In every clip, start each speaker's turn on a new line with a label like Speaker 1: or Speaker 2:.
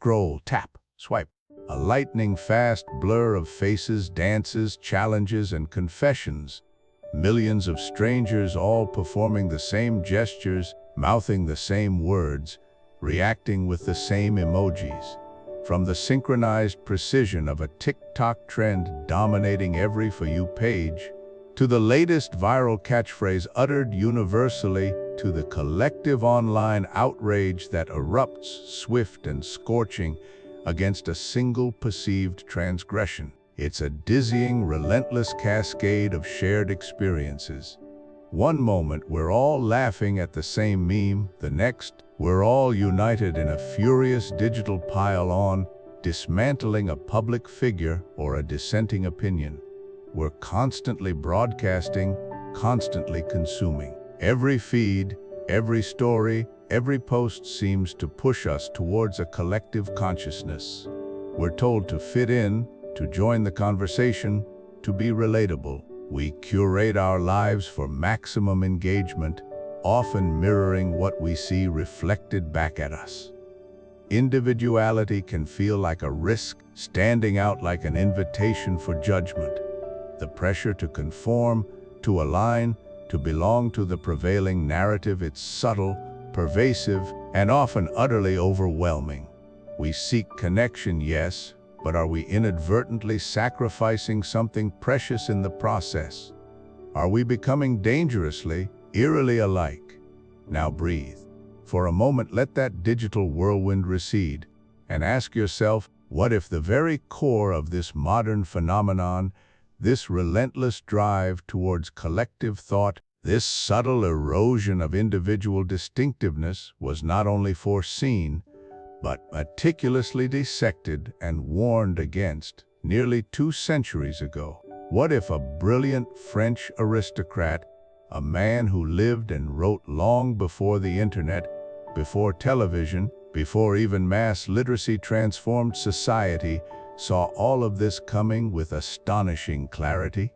Speaker 1: scroll, tap, swipe. A lightning-fast blur of faces, dances, challenges, and confessions. Millions of strangers all performing the same gestures, mouthing the same words, reacting with the same emojis. From the synchronized precision of a TikTok trend dominating every For You page, to the latest viral catchphrase uttered universally, to the collective online outrage that erupts swift and scorching against a single perceived transgression. It's a dizzying, relentless cascade of shared experiences. One moment we're all laughing at the same meme, the next we're all united in a furious digital pile-on, dismantling a public figure or a dissenting opinion. We're constantly broadcasting, constantly consuming. Every feed, every story, every post seems to push us towards a collective consciousness. We're told to fit in, to join the conversation, to be relatable. We curate our lives for maximum engagement, often mirroring what we see reflected back at us. Individuality can feel like a risk, standing out like an invitation for judgment. The pressure to conform, to align, to belong to the prevailing narrative, it's subtle, pervasive, and often utterly overwhelming. We seek connection, yes, but are we inadvertently sacrificing something precious in the process? Are we becoming dangerously, eerily alike? Now breathe. For a moment, let that digital whirlwind recede, and ask yourself, what if the very core of this modern phenomenon, this relentless drive towards collective thought, this subtle erosion of individual distinctiveness was not only foreseen, but meticulously dissected and warned against nearly 2 centuries ago? What if a brilliant French aristocrat, a man who lived and wrote long before the internet, before television, before even mass literacy transformed society, saw all of this coming with astonishing clarity?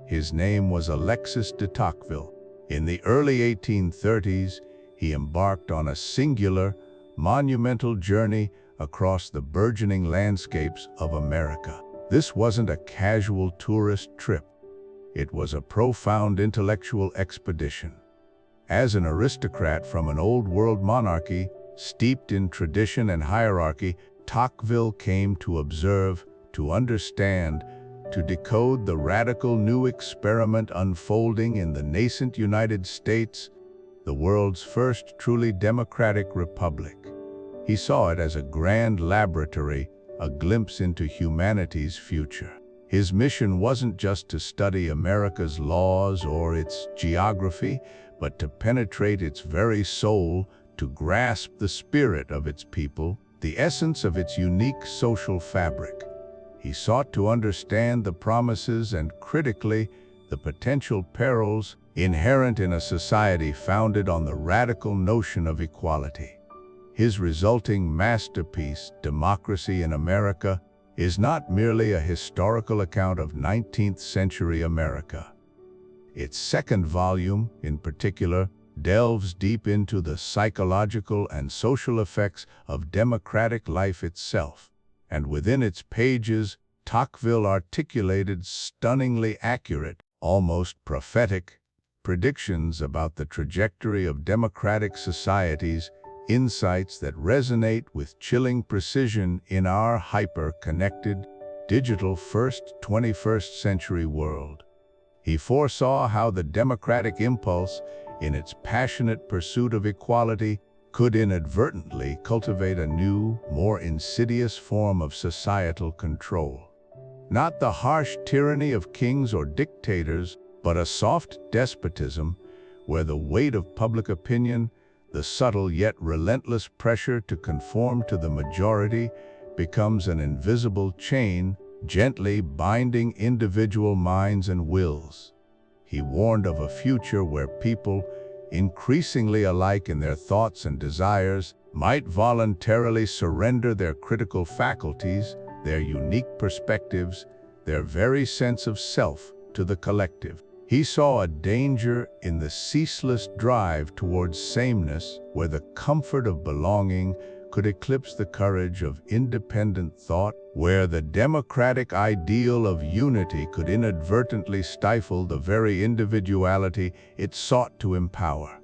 Speaker 1: His name was Alexis de Tocqueville. In the early 1830s, he embarked on a singular, monumental journey across the burgeoning landscapes of America. This wasn't a casual tourist trip. It was a profound intellectual expedition. As an aristocrat from an old-world monarchy, steeped in tradition and hierarchy, Tocqueville came to observe, to understand, to decode the radical new experiment unfolding in the nascent United States, the world's first truly democratic republic. He saw it as a grand laboratory, a glimpse into humanity's future. His mission wasn't just to study America's laws or its geography, but to penetrate its very soul, to grasp the spirit of its people, the essence of its unique social fabric. He sought to understand the promises and, critically, the potential perils inherent in a society founded on the radical notion of equality. His resulting masterpiece, Democracy in America, is not merely a historical account of 19th century America. Its second volume, in particular, delves deep into the psychological and social effects of democratic life itself. And within its pages, Tocqueville articulated stunningly accurate, almost prophetic, predictions about the trajectory of democratic societies, insights that resonate with chilling precision in our hyper-connected, digital-first 21st century world. He foresaw how the democratic impulse, in its passionate pursuit of equality, could inadvertently cultivate a new, more insidious form of societal control. Not the harsh tyranny of kings or dictators, but a soft despotism where the weight of public opinion, the subtle yet relentless pressure to conform to the majority, becomes an invisible chain, gently binding individual minds and wills. He warned of a future where people, increasingly alike in their thoughts and desires, might voluntarily surrender their critical faculties, their unique perspectives, their very sense of self to the collective. He saw a danger in the ceaseless drive towards sameness, where the comfort of belonging could eclipse the courage of independent thought, where the democratic ideal of unity could inadvertently stifle the very individuality it sought to empower.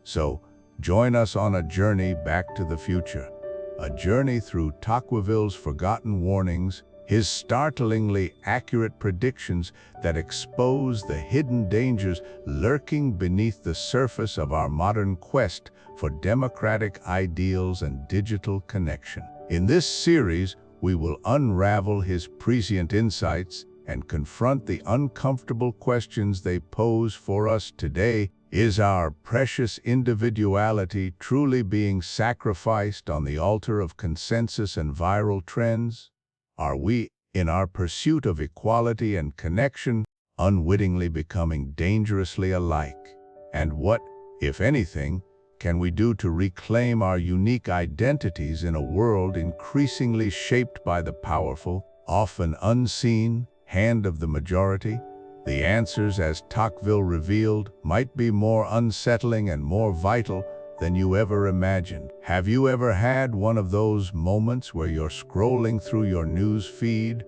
Speaker 1: So, join us on a journey back to the future, a journey through Tocqueville's forgotten warnings, his startlingly accurate predictions that expose the hidden dangers lurking beneath the surface of our modern quest for democratic ideals and digital connection. In this series, we will unravel his prescient insights and confront the uncomfortable questions they pose for us today. Is our precious individuality truly being sacrificed on the altar of consensus and viral trends? Are we, in our pursuit of equality and connection, unwittingly becoming dangerously alike? And what, if anything, can we do to reclaim our unique identities in a world increasingly shaped by the powerful, often unseen, hand of the majority? The answers, as Tocqueville revealed, might be more unsettling and more vital than you ever imagined. Have you ever had one of those moments where you're scrolling through your news feed,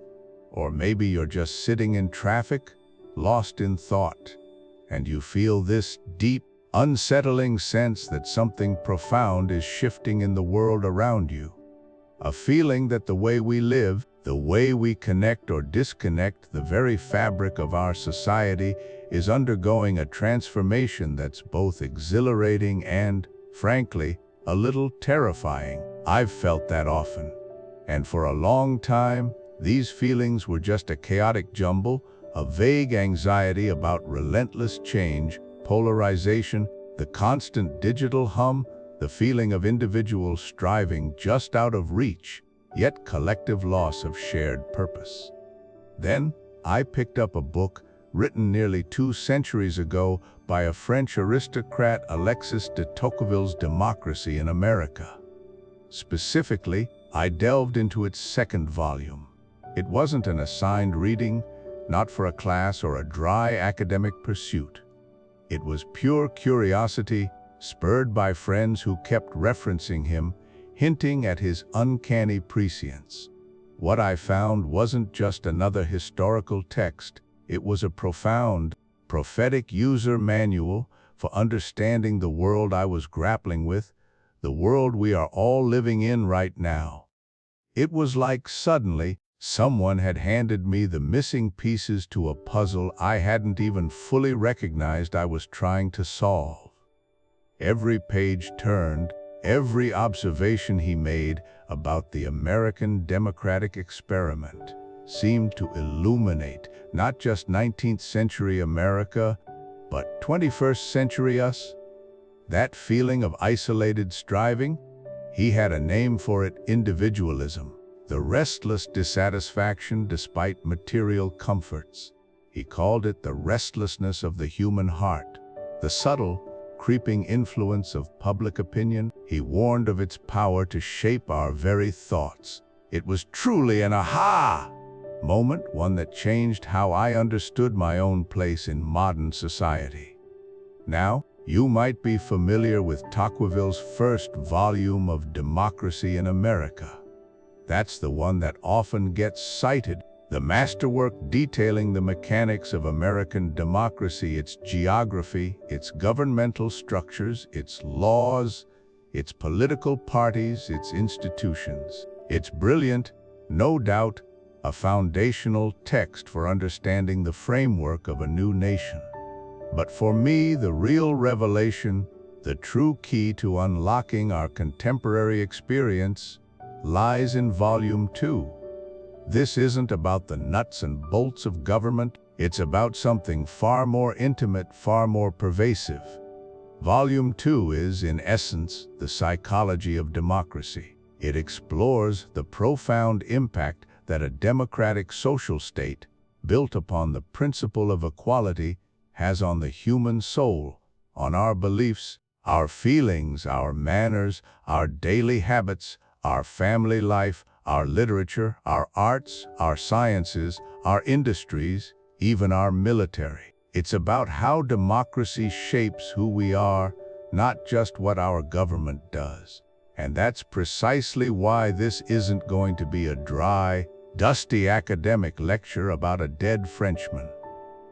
Speaker 1: or maybe you're just sitting in traffic, lost in thought, and you feel this deep, unsettling sense that something profound is shifting in the world around you? A feeling that the way we live, the way we connect or disconnect, the very fabric of our society is undergoing a transformation that's both exhilarating and, frankly, a little terrifying. I've felt that often. And for a long time, these feelings were just a chaotic jumble, a vague anxiety about relentless change, polarization, the constant digital hum, the feeling of individuals striving just out of reach, yet collective loss of shared purpose. Then, I picked up a book written nearly 2 centuries ago by a French aristocrat, Alexis de Tocqueville's Democracy in America. Specifically, I delved into its 2nd volume. It wasn't an assigned reading, not for a class or a dry academic pursuit. It was pure curiosity, spurred by friends who kept referencing him, hinting at his uncanny prescience. What I found wasn't just another historical text, it was a profound, prophetic user manual for understanding the world I was grappling with, the world we are all living in right now. It was like suddenly, someone had handed me the missing pieces to a puzzle I hadn't even fully recognized I was trying to solve. Every page turned, every observation he made about the American democratic experiment seemed to illuminate not just 19th century America, but 21st century us. That feeling of isolated striving, he had a name for it: individualism. The restless dissatisfaction despite material comforts. He called it the restlessness of the human heart. The subtle, creeping influence of public opinion, he warned of its power to shape our very thoughts. It was truly an aha moment, one that changed how I understood my own place in modern society. Now, you might be familiar with Tocqueville's 1st volume of Democracy in America. That's the one that often gets cited, the masterwork detailing the mechanics of American democracy, its geography, its governmental structures, its laws, its political parties, its institutions. It's brilliant, no doubt, a foundational text for understanding the framework of a new nation. But for me, the real revelation, the true key to unlocking our contemporary experience, lies in Volume 2. This isn't about the nuts and bolts of government, it's about something far more intimate, far more pervasive. Volume 2 is, in essence, the psychology of democracy. It explores the profound impact that a democratic social state, built upon the principle of equality, has on the human soul, on our beliefs, our feelings, our manners, our daily habits, our family life, our literature, our arts, our sciences, our industries, even our military. It's about how democracy shapes who we are, not just what our government does. And that's precisely why this isn't going to be a dry, dusty academic lecture about a dead Frenchman.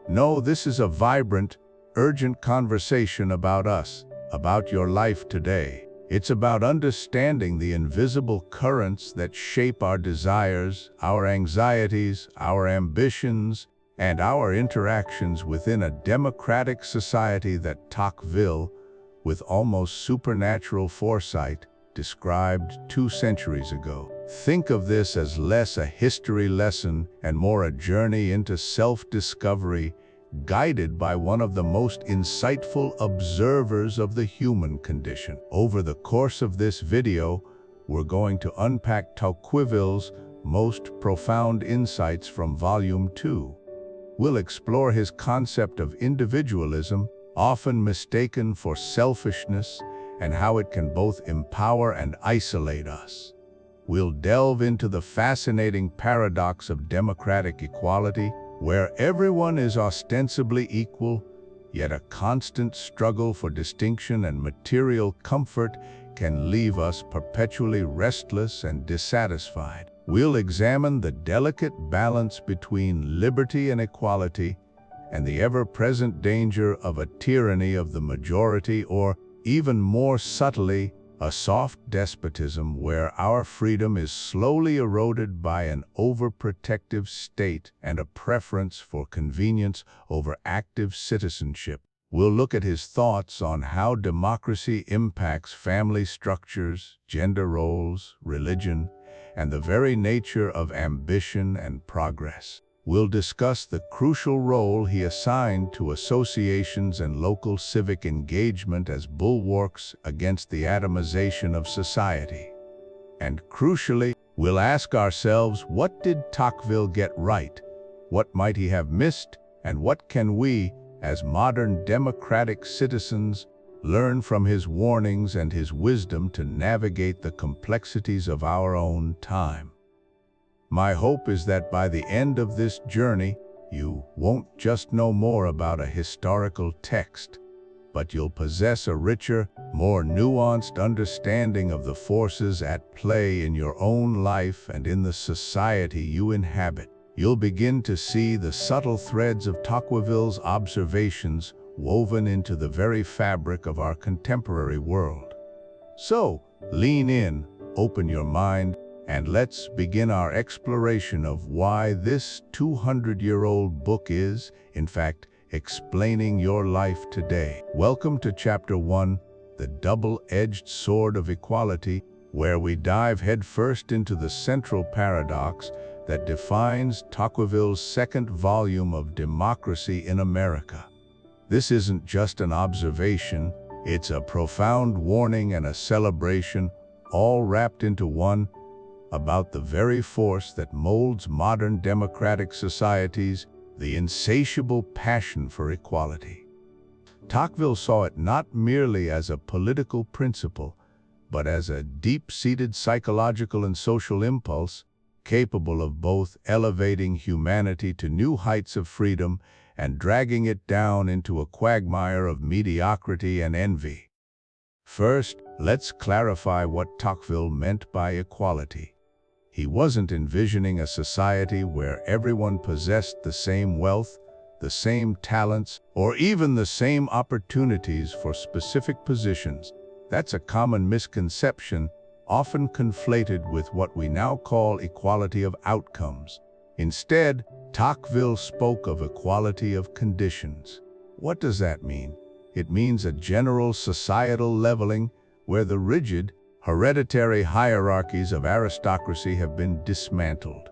Speaker 1: No, this is a vibrant, urgent conversation about us, about your life today. It's about understanding the invisible currents that shape our desires, our anxieties, our ambitions, and our interactions within a democratic society that Tocqueville, with almost supernatural foresight, described 2 centuries ago. Think of this as less a history lesson and more a journey into self-discovery, guided by one of the most insightful observers of the human condition. Over the course of this video, we're going to unpack Tocqueville's most profound insights from Volume 2. We'll explore his concept of individualism, often mistaken for selfishness, and how it can both empower and isolate us. We'll delve into the fascinating paradox of democratic equality, where everyone is ostensibly equal, yet a constant struggle for distinction and material comfort can leave us perpetually restless and dissatisfied. We'll examine the delicate balance between liberty and equality, and the ever-present danger of a tyranny of the majority, or even more subtly, a soft despotism where our freedom is slowly eroded by an overprotective state and a preference for convenience over active citizenship. We'll look at his thoughts on how democracy impacts family structures, gender roles, religion, and the very nature of ambition and progress. We'll discuss the crucial role he assigned to associations and local civic engagement as bulwarks against the atomization of society. And crucially, we'll ask ourselves, what did Tocqueville get right? What might he have missed? And what can we, as modern democratic citizens, learn from his warnings and his wisdom to navigate the complexities of our own time? My hope is that by the end of this journey, you won't just know more about a historical text, but you'll possess a richer, more nuanced understanding of the forces at play in your own life and in the society you inhabit. You'll begin to see the subtle threads of Tocqueville's observations woven into the very fabric of our contemporary world. So, lean in, open your mind, and let's begin our exploration of why this 200-year-old book is, in fact, explaining your life today. Welcome to Chapter 1, The Double-Edged Sword of Equality, where we dive headfirst into the central paradox that defines Tocqueville's second volume of Democracy in America. This isn't just an observation, it's a profound warning and a celebration, all wrapped into one, about the very force that molds modern democratic societies, the insatiable passion for equality. Tocqueville saw it not merely as a political principle, but as a deep-seated psychological and social impulse, capable of both elevating humanity to new heights of freedom and dragging it down into a quagmire of mediocrity and envy. First, let's clarify what Tocqueville meant by equality. He wasn't envisioning a society where everyone possessed the same wealth, the same talents, or even the same opportunities for specific positions. That's a common misconception, often conflated with what we now call equality of outcomes. Instead, Tocqueville spoke of equality of conditions. What does that mean? It means a general societal leveling where the rigid, hereditary hierarchies of aristocracy have been dismantled.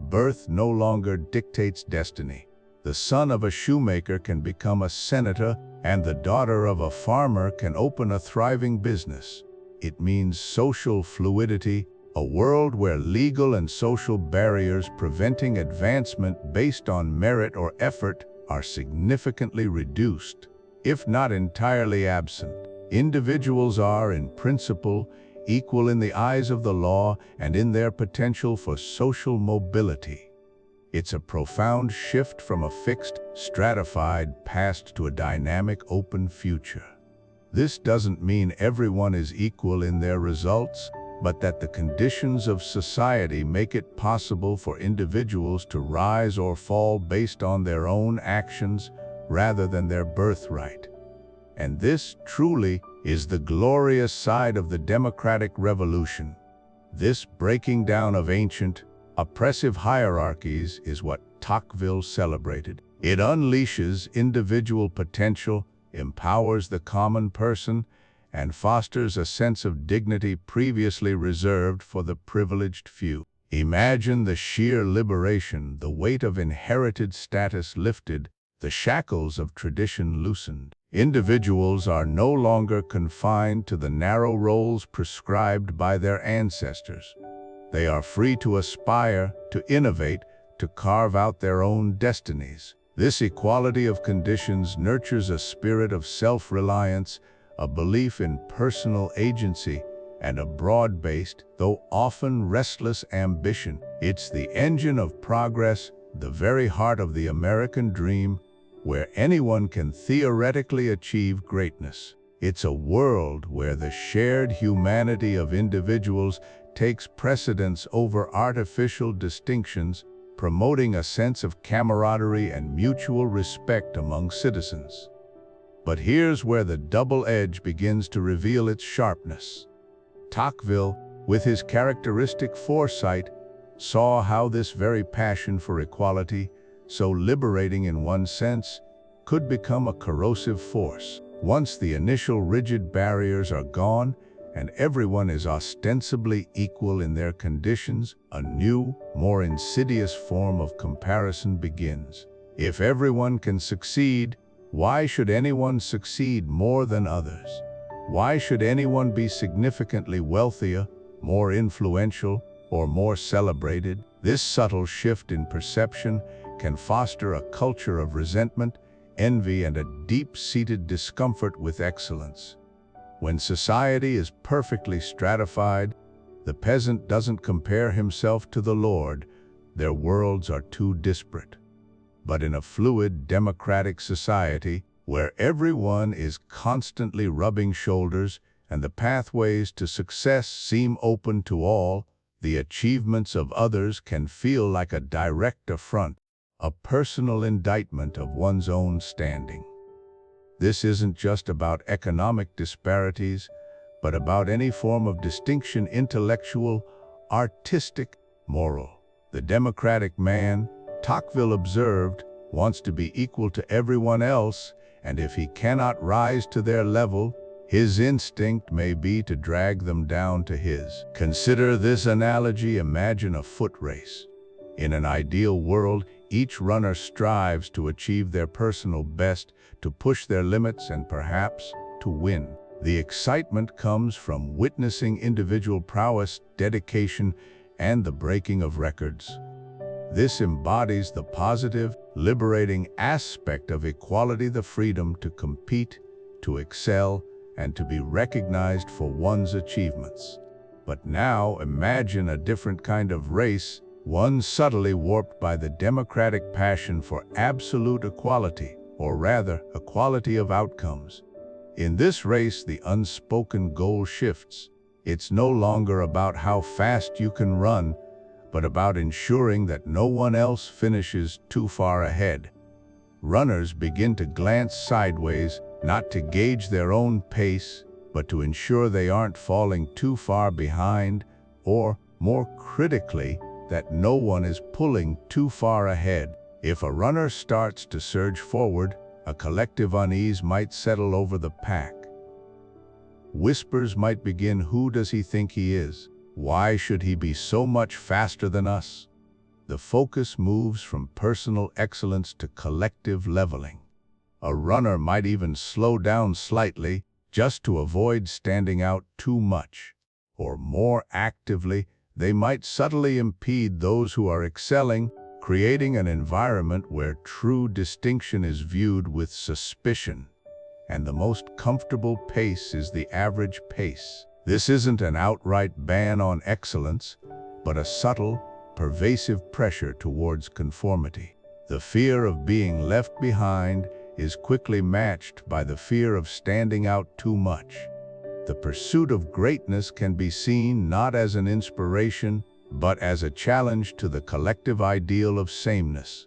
Speaker 1: Birth no longer dictates destiny. The son of a shoemaker can become a senator, and the daughter of a farmer can open a thriving business. It means social fluidity, a world where legal and social barriers preventing advancement based on merit or effort are significantly reduced, if not entirely absent. Individuals are, in principle, equal in the eyes of the law and in their potential for social mobility. It's a profound shift from a fixed, stratified past to a dynamic, open future. This doesn't mean everyone is equal in their results, but that the conditions of society make it possible for individuals to rise or fall based on their own actions rather than their birthright. And this, truly, is the glorious side of the democratic revolution. This breaking down of ancient, oppressive hierarchies is what Tocqueville celebrated. It unleashes individual potential, empowers the common person, and fosters a sense of dignity previously reserved for the privileged few. Imagine the sheer liberation, the weight of inherited status lifted, the shackles of tradition loosened. Individuals are no longer confined to the narrow roles prescribed by their ancestors. They are free to aspire, to innovate, to carve out their own destinies. This equality of conditions nurtures a spirit of self-reliance, a belief in personal agency, and a broad-based, though often restless ambition. It's the engine of progress, the very heart of the American dream, where anyone can theoretically achieve greatness. It's a world where the shared humanity of individuals takes precedence over artificial distinctions, promoting a sense of camaraderie and mutual respect among citizens. But here's where the double edge begins to reveal its sharpness. Tocqueville, with his characteristic foresight, saw how this very passion for equality, so liberating in one sense, could become a corrosive force. Once the initial rigid barriers are gone, and everyone is ostensibly equal in their conditions, a new, more insidious form of comparison begins. If everyone can succeed, why should anyone succeed more than others? Why should anyone be significantly wealthier, more influential, or more celebrated? This subtle shift in perception can foster a culture of resentment, envy, and a deep-seated discomfort with excellence. When society is perfectly stratified, the peasant doesn't compare himself to the Lord. Their worlds are too disparate. But in a fluid, democratic society, where everyone is constantly rubbing shoulders and the pathways to success seem open to all, the achievements of others can feel like a direct affront, a personal indictment of one's own standing. This isn't just about economic disparities, but about any form of distinction, intellectual, artistic, moral. The democratic man, Tocqueville observed, wants to be equal to everyone else, and if he cannot rise to their level, his instinct may be to drag them down to his. Consider this analogy. Imagine a foot race. In an ideal world, each runner strives to achieve their personal best, to push their limits, and perhaps to win. The excitement comes from witnessing individual prowess, dedication, and the breaking of records. This embodies the positive, liberating aspect of equality, the freedom to compete, to excel, and to be recognized for one's achievements. But now imagine a different kind of race, one subtly warped by the democratic passion for absolute equality, or rather, equality of outcomes. In this race, the unspoken goal shifts. It's no longer about how fast you can run, but about ensuring that no one else finishes too far ahead. Runners begin to glance sideways, not to gauge their own pace, but to ensure they aren't falling too far behind, or, more critically, that no one is pulling too far ahead. If a runner starts to surge forward, a collective unease might settle over the pack. Whispers might begin. Who does he think he is? Why should he be so much faster than us? The focus moves from personal excellence to collective leveling. A runner might even slow down slightly, just to avoid standing out too much. Or more actively, they might subtly impede those who are excelling, creating an environment where true distinction is viewed with suspicion. And the most comfortable pace is the average pace. This isn't an outright ban on excellence, but a subtle, pervasive pressure towards conformity. The fear of being left behind is quickly matched by the fear of standing out too much. The pursuit of greatness can be seen not as an inspiration, but as a challenge to the collective ideal of sameness.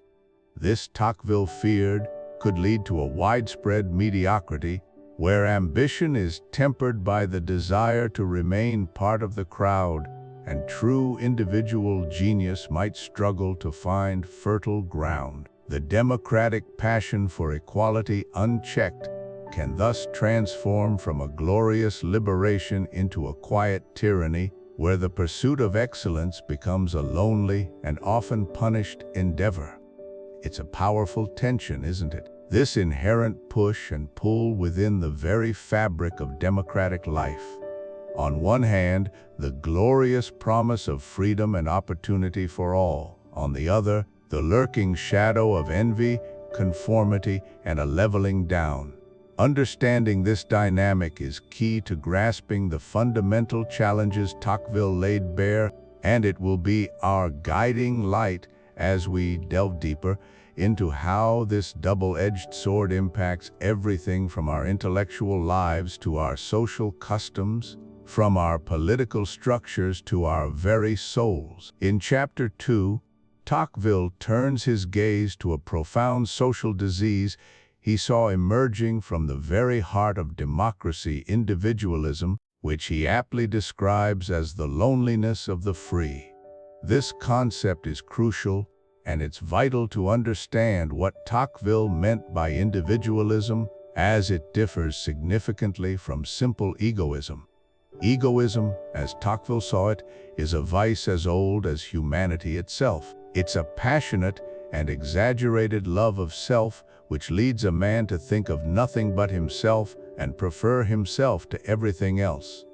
Speaker 1: This, Tocqueville feared, could lead to a widespread mediocrity, where ambition is tempered by the desire to remain part of the crowd, and true individual genius might struggle to find fertile ground. The democratic passion for equality unchecked can thus transform from a glorious liberation into a quiet tyranny, where the pursuit of excellence becomes a lonely and often punished endeavor. It's a powerful tension, isn't it? This inherent push and pull within the very fabric of democratic life. On one hand, the glorious promise of freedom and opportunity for all. On the other, the lurking shadow of envy, conformity, and a leveling down. Understanding this dynamic is key to grasping the fundamental challenges Tocqueville laid bare, and it will be our guiding light as we delve deeper into how this double-edged sword impacts everything from our intellectual lives to our social customs, from our political structures to our very souls. In Chapter 2, Tocqueville turns his gaze to a profound social disease he saw emerging from the very heart of democracy, individualism, which he aptly describes as the loneliness of the free. This concept is crucial, and it's vital to understand what Tocqueville meant by individualism, as it differs significantly from simple egoism. Egoism, as Tocqueville saw it, is a vice as old as humanity itself. It's a passionate and exaggerated love of self which leads a man to think of nothing but himself and prefer himself to everything else.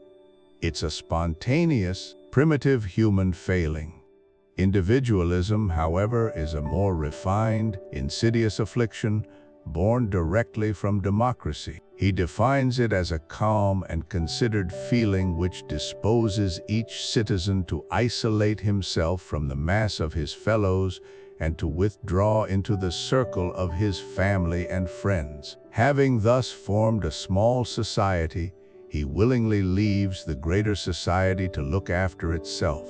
Speaker 1: It's a spontaneous, primitive human failing. Individualism, however, is a more refined, insidious affliction born directly from democracy. He defines it as a calm and considered feeling which disposes each citizen to isolate himself from the mass of his fellows and to withdraw into the circle of his family and friends. Having thus formed a small society, he willingly leaves the greater society to look after itself.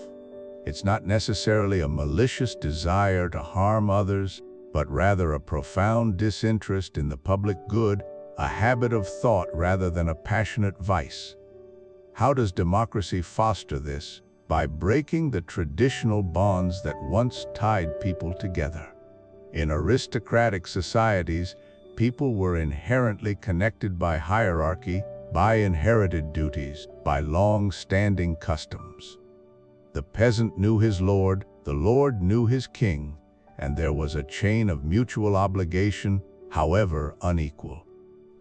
Speaker 1: It's not necessarily a malicious desire to harm others, but rather a profound disinterest in the public good, a habit of thought rather than a passionate vice. How does democracy foster this? By breaking the traditional bonds that once tied people together. In aristocratic societies, people were inherently connected by hierarchy, by inherited duties, by long-standing customs. The peasant knew his lord, the lord knew his king, and there was a chain of mutual obligation, however unequal.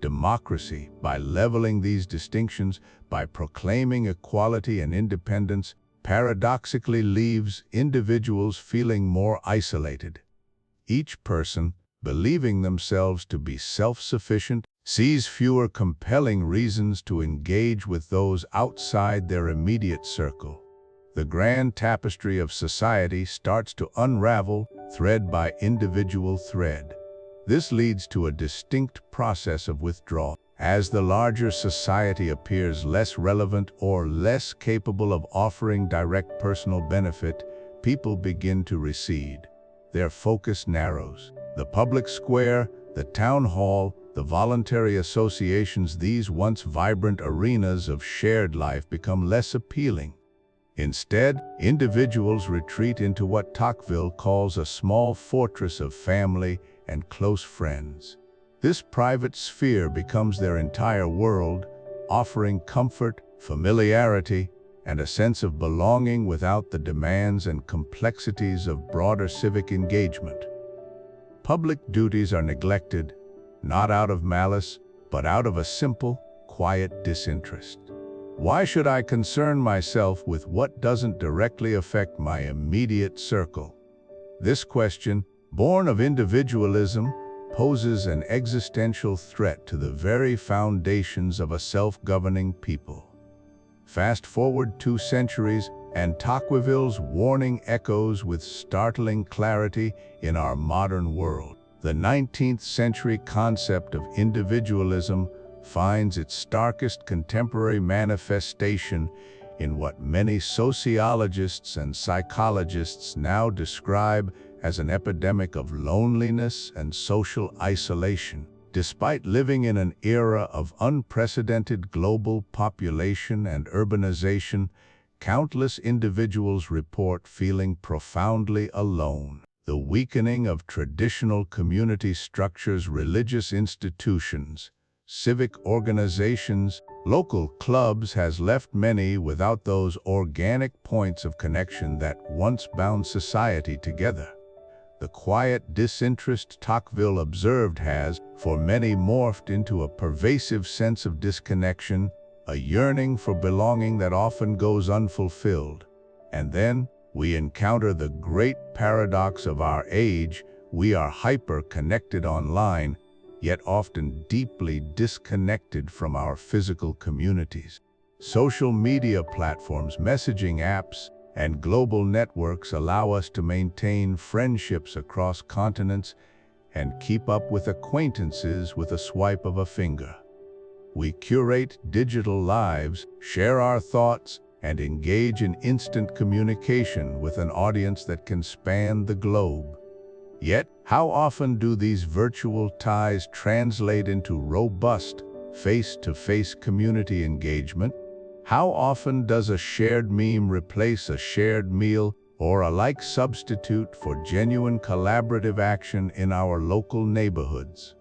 Speaker 1: Democracy, by leveling these distinctions, by proclaiming equality and independence, paradoxically leaves individuals feeling more isolated. Each person, believing themselves to be self-sufficient, sees fewer compelling reasons to engage with those outside their immediate circle. The grand tapestry of society starts to unravel thread by individual thread. This leads to a distinct process of withdrawal. As the larger society appears less relevant or less capable of offering direct personal benefit, people begin to recede. Their focus narrows. The public square, the town hall, the voluntary associations, these once vibrant arenas of shared life become less appealing. Instead, individuals retreat into what Tocqueville calls a small fortress of family and close friends. This private sphere becomes their entire world, offering comfort, familiarity, and a sense of belonging without the demands and complexities of broader civic engagement. Public duties are neglected, not out of malice, but out of a simple, quiet disinterest. Why should I concern myself with what doesn't directly affect my immediate circle? This question, born of individualism, poses an existential threat to the very foundations of a self-governing people. Fast forward 2 centuries, and Tocqueville's warning echoes with startling clarity in our modern world. The 19th century concept of individualism finds its starkest contemporary manifestation in what many sociologists and psychologists now describe as an epidemic of loneliness and social isolation. Despite living in an era of unprecedented global population and urbanization, countless individuals report feeling profoundly alone. The weakening of traditional community structures, religious institutions, civic organizations, local clubs has left many without those organic points of connection that once bound society together. The quiet disinterest Tocqueville observed has, for many, morphed into a pervasive sense of disconnection, a yearning for belonging that often goes unfulfilled. And then, we encounter the great paradox of our age. We are hyper-connected online, yet often deeply disconnected from our physical communities. Social media platforms, messaging apps, and global networks allow us to maintain friendships across continents and keep up with acquaintances with a swipe of a finger. We curate digital lives, share our thoughts, and engage in instant communication with an audience that can span the globe. Yet, how often do these virtual ties translate into robust, face-to-face community engagement? How often does a shared meme replace a shared meal or a like substitute for genuine collaborative action in our local neighborhoods?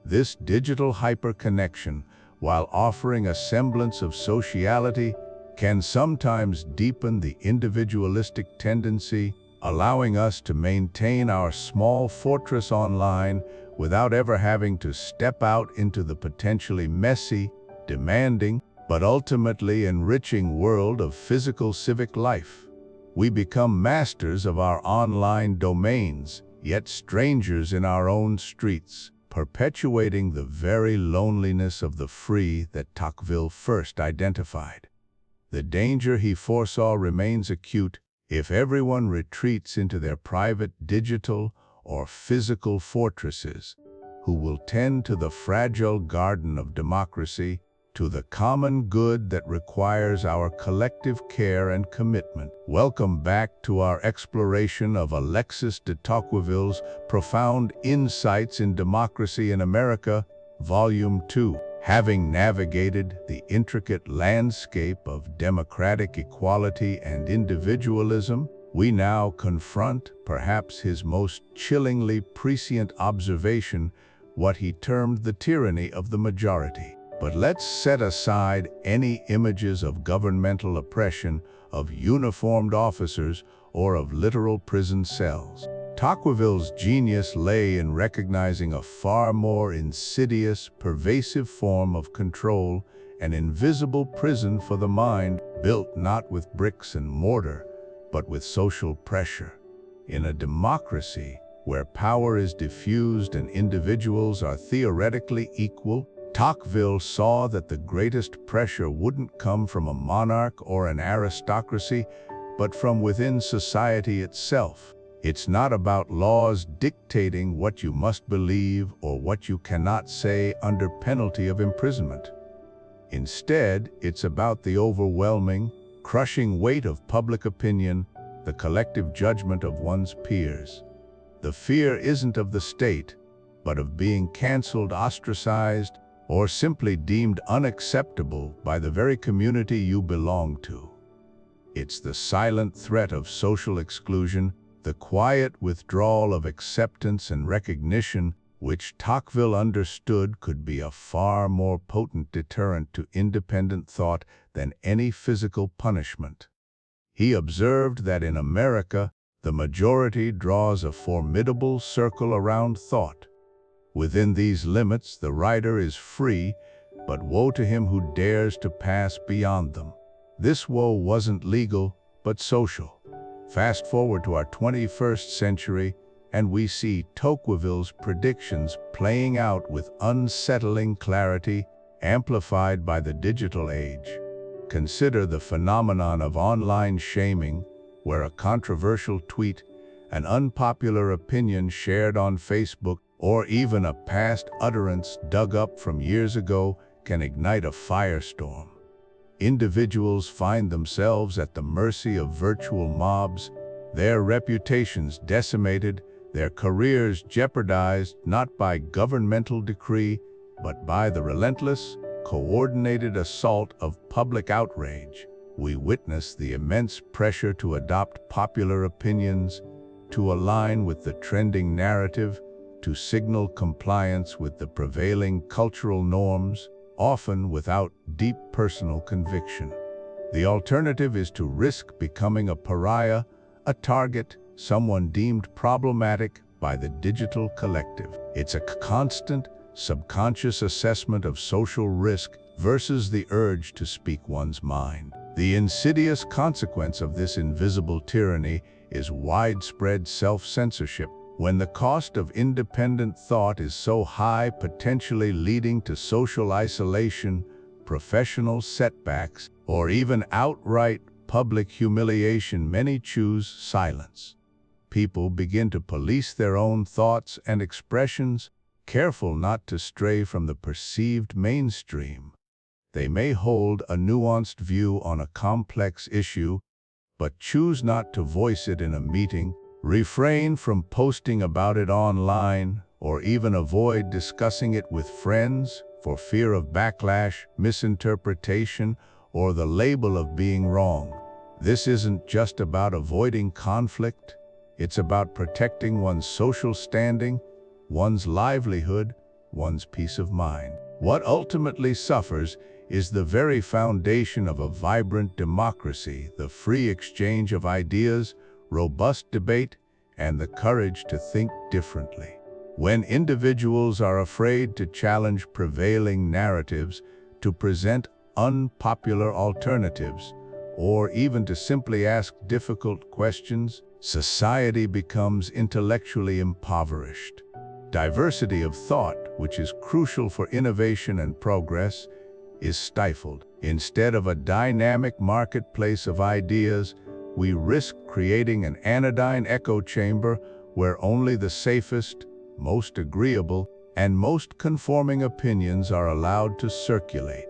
Speaker 1: This digital hyperconnection, while offering a semblance of sociality, can sometimes deepen the individualistic tendency, allowing us to maintain our small fortress online without ever having to step out into the potentially messy, demanding, but ultimately enriching world of physical civic life. We become masters of our online domains, yet strangers in our own streets, perpetuating the very loneliness of the free that Tocqueville first identified. The danger he foresaw remains acute. If everyone retreats into their private digital or physical fortresses, who will tend to the fragile garden of democracy, to the common good that requires our collective care and commitment? Welcome back to our exploration of Alexis de Tocqueville's Profound Insights in Democracy in America, Volume 2. Having navigated the intricate landscape of democratic equality and individualism, we now confront perhaps his most chillingly prescient observation, what he termed the tyranny of the majority. But let's set aside any images of governmental oppression, of uniformed officers, or of literal prison cells. Tocqueville's genius lay in recognizing a far more insidious, pervasive form of control, an invisible prison for the mind, built not with bricks and mortar, but with social pressure. In a democracy where power is diffused and individuals are theoretically equal, Tocqueville saw that the greatest pressure wouldn't come from a monarch or an aristocracy, but from within society itself. It's not about laws dictating what you must believe or what you cannot say under penalty of imprisonment. Instead, it's about the overwhelming, crushing weight of public opinion, the collective judgment of one's peers. The fear isn't of the state, but of being canceled, ostracized, or simply deemed unacceptable by the very community you belong to. It's the silent threat of social exclusion, the quiet withdrawal of acceptance and recognition, which Tocqueville understood could be a far more potent deterrent to independent thought than any physical punishment. He observed that in America, the majority draws a formidable circle around thought. Within these limits, the writer is free, but woe to him who dares to pass beyond them. This woe wasn't legal, but social. Fast forward to our 21st century, and we see Tocqueville's predictions playing out with unsettling clarity, amplified by the digital age. Consider the phenomenon of online shaming, where a controversial tweet, an unpopular opinion shared on Facebook, or even a past utterance dug up from years ago can ignite a firestorm. Individuals find themselves at the mercy of virtual mobs, their reputations decimated, their careers jeopardized not by governmental decree, but by the relentless, coordinated assault of public outrage. We witness the immense pressure to adopt popular opinions, to align with the trending narrative, to signal compliance with the prevailing cultural norms, often without deep personal conviction. The alternative is to risk becoming a pariah, a target, someone deemed problematic by the digital collective. It's a constant, subconscious assessment of social risk versus the urge to speak one's mind. The insidious consequence of this invisible tyranny is widespread self-censorship. When the cost of independent thought is so high, potentially leading to social isolation, professional setbacks, or even outright public humiliation, many choose silence. People begin to police their own thoughts and expressions, careful not to stray from the perceived mainstream. They may hold a nuanced view on a complex issue, but choose not to voice it in a meeting, refrain from posting about it online, or even avoid discussing it with friends for fear of backlash, misinterpretation, or the label of being wrong. This isn't just about avoiding conflict, it's about protecting one's social standing, one's livelihood, one's peace of mind. What ultimately suffers is the very foundation of a vibrant democracy, the free exchange of ideas, robust debate, and the courage to think differently. When individuals are afraid to challenge prevailing narratives, to present unpopular alternatives, or even to simply ask difficult questions, society becomes intellectually impoverished. Diversity of thought, which is crucial for innovation and progress, is stifled. Instead of a dynamic marketplace of ideas, we risk creating an anodyne echo chamber where only the safest, most agreeable, and most conforming opinions are allowed to circulate.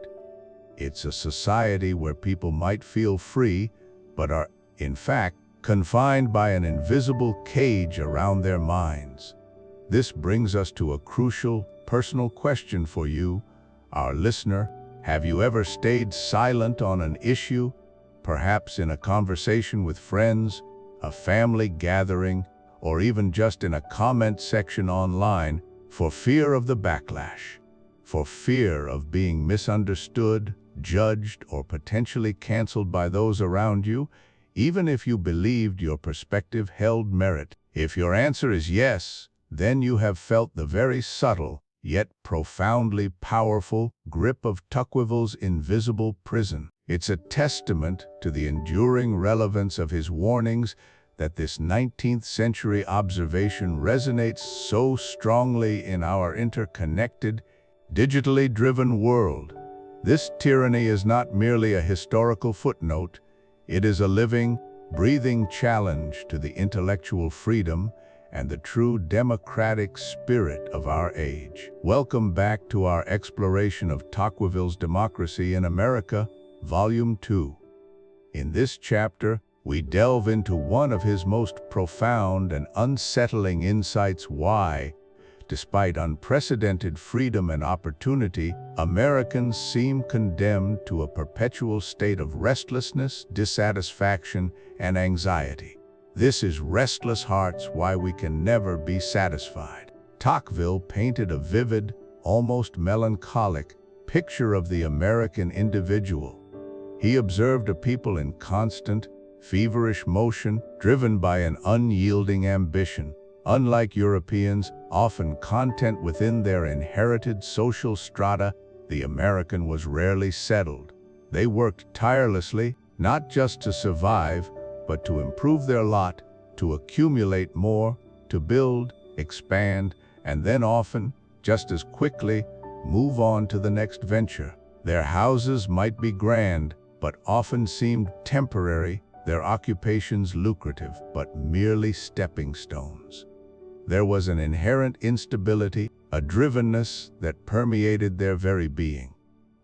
Speaker 1: It's a society where people might feel free, but are, in fact, confined by an invisible cage around their minds. This brings us to a crucial, personal question for you, our listener. Have you ever stayed silent on an issue, perhaps in a conversation with friends, a family gathering, or even just in a comment section online, for fear of the backlash, for fear of being misunderstood, judged, or potentially canceled by those around you, even if you believed your perspective held merit? If your answer is yes, then you have felt the very subtle, yet profoundly powerful grip of Tocqueville's invisible prison. It's a testament to the enduring relevance of his warnings that this 19th century observation resonates so strongly in our interconnected, digitally driven world. This tyranny is not merely a historical footnote, it is a living, breathing challenge to the intellectual freedom and the true democratic spirit of our age. Welcome back to our exploration of Tocqueville's Democracy in America, Volume 2. In this chapter, we delve into one of his most profound and unsettling insights: why, despite unprecedented freedom and opportunity, Americans seem condemned to a perpetual state of restlessness, dissatisfaction, and anxiety. This is Restless Hearts: Why We Can Never Be Satisfied. Tocqueville painted a vivid, almost melancholic, picture of the American individual. He observed a people in constant, feverish motion, driven by an unyielding ambition. Unlike Europeans, often content within their inherited social strata, the American was rarely settled. They worked tirelessly, not just to survive, but to improve their lot, to accumulate more, to build, expand, and then often, just as quickly, move on to the next venture. Their houses might be grand, but often seemed temporary, their occupations lucrative, but merely stepping stones. There was an inherent instability, a drivenness that permeated their very being.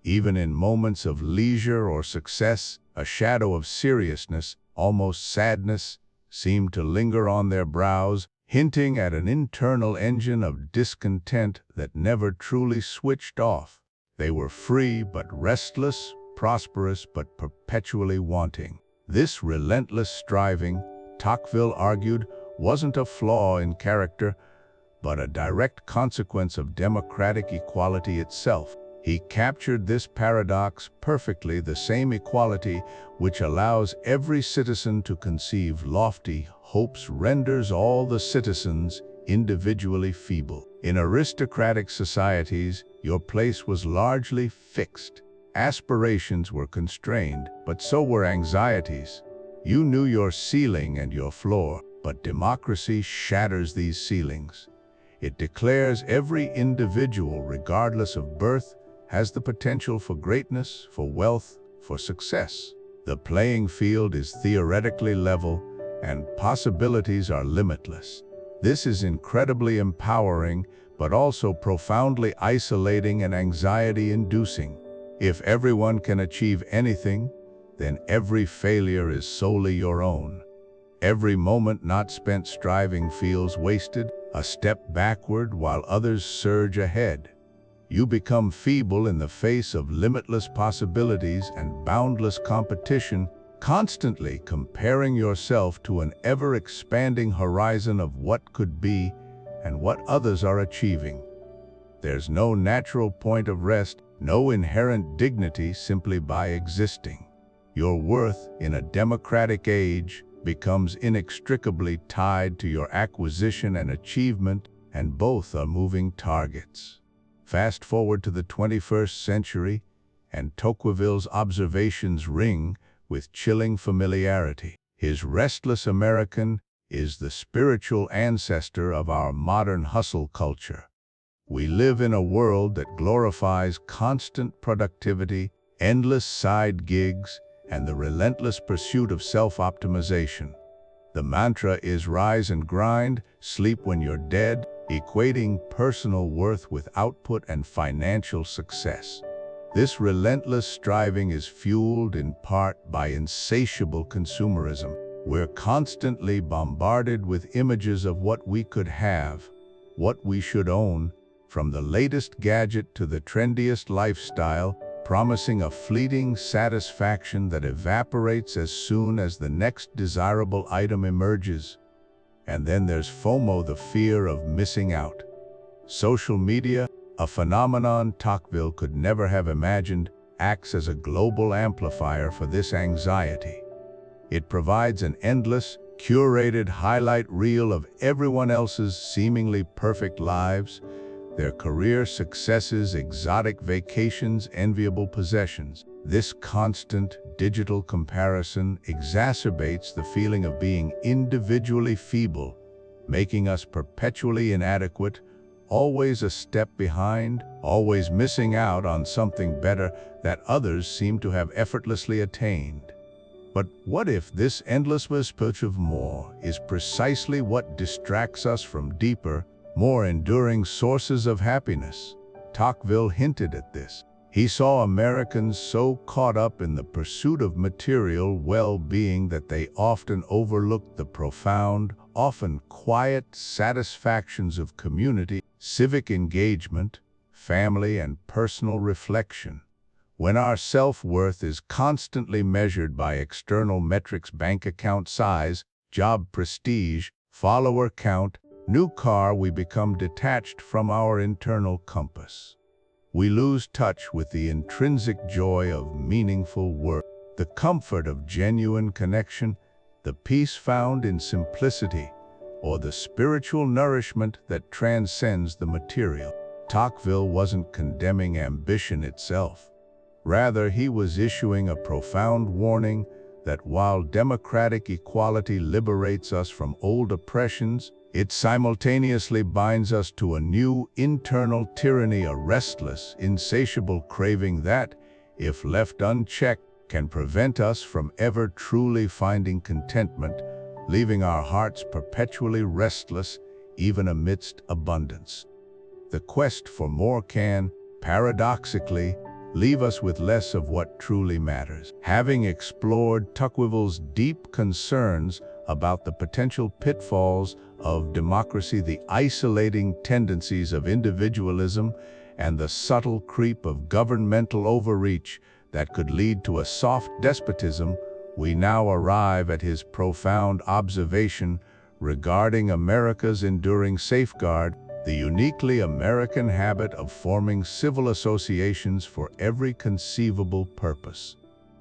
Speaker 1: Even in moments of leisure or success, a shadow of seriousness, almost sadness, seemed to linger on their brows, hinting at an internal engine of discontent that never truly switched off. They were free but restless, prosperous but perpetually wanting. This relentless striving, Tocqueville argued, wasn't a flaw in character, but a direct consequence of democratic equality itself. He captured this paradox perfectly, the same equality which allows every citizen to conceive lofty hopes renders all the citizens individually feeble. In aristocratic societies, your place was largely fixed. Aspirations were constrained, but so were anxieties. You knew your ceiling and your floor, but democracy shatters these ceilings. It declares every individual, regardless of birth, has the potential for greatness, for wealth, for success. The playing field is theoretically level, and possibilities are limitless. This is incredibly empowering, but also profoundly isolating and anxiety-inducing. If everyone can achieve anything, then every failure is solely your own. Every moment not spent striving feels wasted, a step backward while others surge ahead. You become feeble in the face of limitless possibilities and boundless competition, constantly comparing yourself to an ever-expanding horizon of what could be and what others are achieving. There's no natural point of rest, no inherent dignity simply by existing. Your worth in a democratic age becomes inextricably tied to your acquisition and achievement, and both are moving targets. Fast forward to the 21st century, and Tocqueville's observations ring with chilling familiarity. His restless American is the spiritual ancestor of our modern hustle culture. We live in a world that glorifies constant productivity, endless side gigs, and the relentless pursuit of self-optimization. The mantra is rise and grind, sleep when you're dead, equating personal worth with output and financial success. This relentless striving is fueled in part by insatiable consumerism. We're constantly bombarded with images of what we could have, what we should own, from the latest gadget to the trendiest lifestyle, promising a fleeting satisfaction that evaporates as soon as the next desirable item emerges. And then there's FOMO, the fear of missing out. Social media, a phenomenon Tocqueville could never have imagined, acts as a global amplifier for this anxiety. It provides an endless, curated highlight reel of everyone else's seemingly perfect lives, their career successes, exotic vacations, enviable possessions. This constant digital comparison exacerbates the feeling of being individually feeble, making us perpetually inadequate, always a step behind, always missing out on something better that others seem to have effortlessly attained. But what if this endless pursuit of more is precisely what distracts us from deeper, more enduring sources of happiness? Tocqueville hinted at this. He saw Americans so caught up in the pursuit of material well-being that they often overlooked the profound, often quiet satisfactions of community, civic engagement, family, and personal reflection. When our self-worth is constantly measured by external metrics, bank account size, job prestige, follower count, new car, we become detached from our internal compass. We lose touch with the intrinsic joy of meaningful work, the comfort of genuine connection, the peace found in simplicity, or the spiritual nourishment that transcends the material. Tocqueville wasn't condemning ambition itself. Rather, he was issuing a profound warning that while democratic equality liberates us from old oppressions, it simultaneously binds us to a new internal tyranny, a restless, insatiable craving that, if left unchecked, can prevent us from ever truly finding contentment, leaving our hearts perpetually restless, even amidst abundance. The quest for more can, paradoxically, leave us with less of what truly matters. Having explored Tocqueville's deep concerns about the potential pitfalls of democracy, the isolating tendencies of individualism, and the subtle creep of governmental overreach that could lead to a soft despotism, we now arrive at his profound observation regarding America's enduring safeguard, the uniquely American habit of forming civil associations for every conceivable purpose.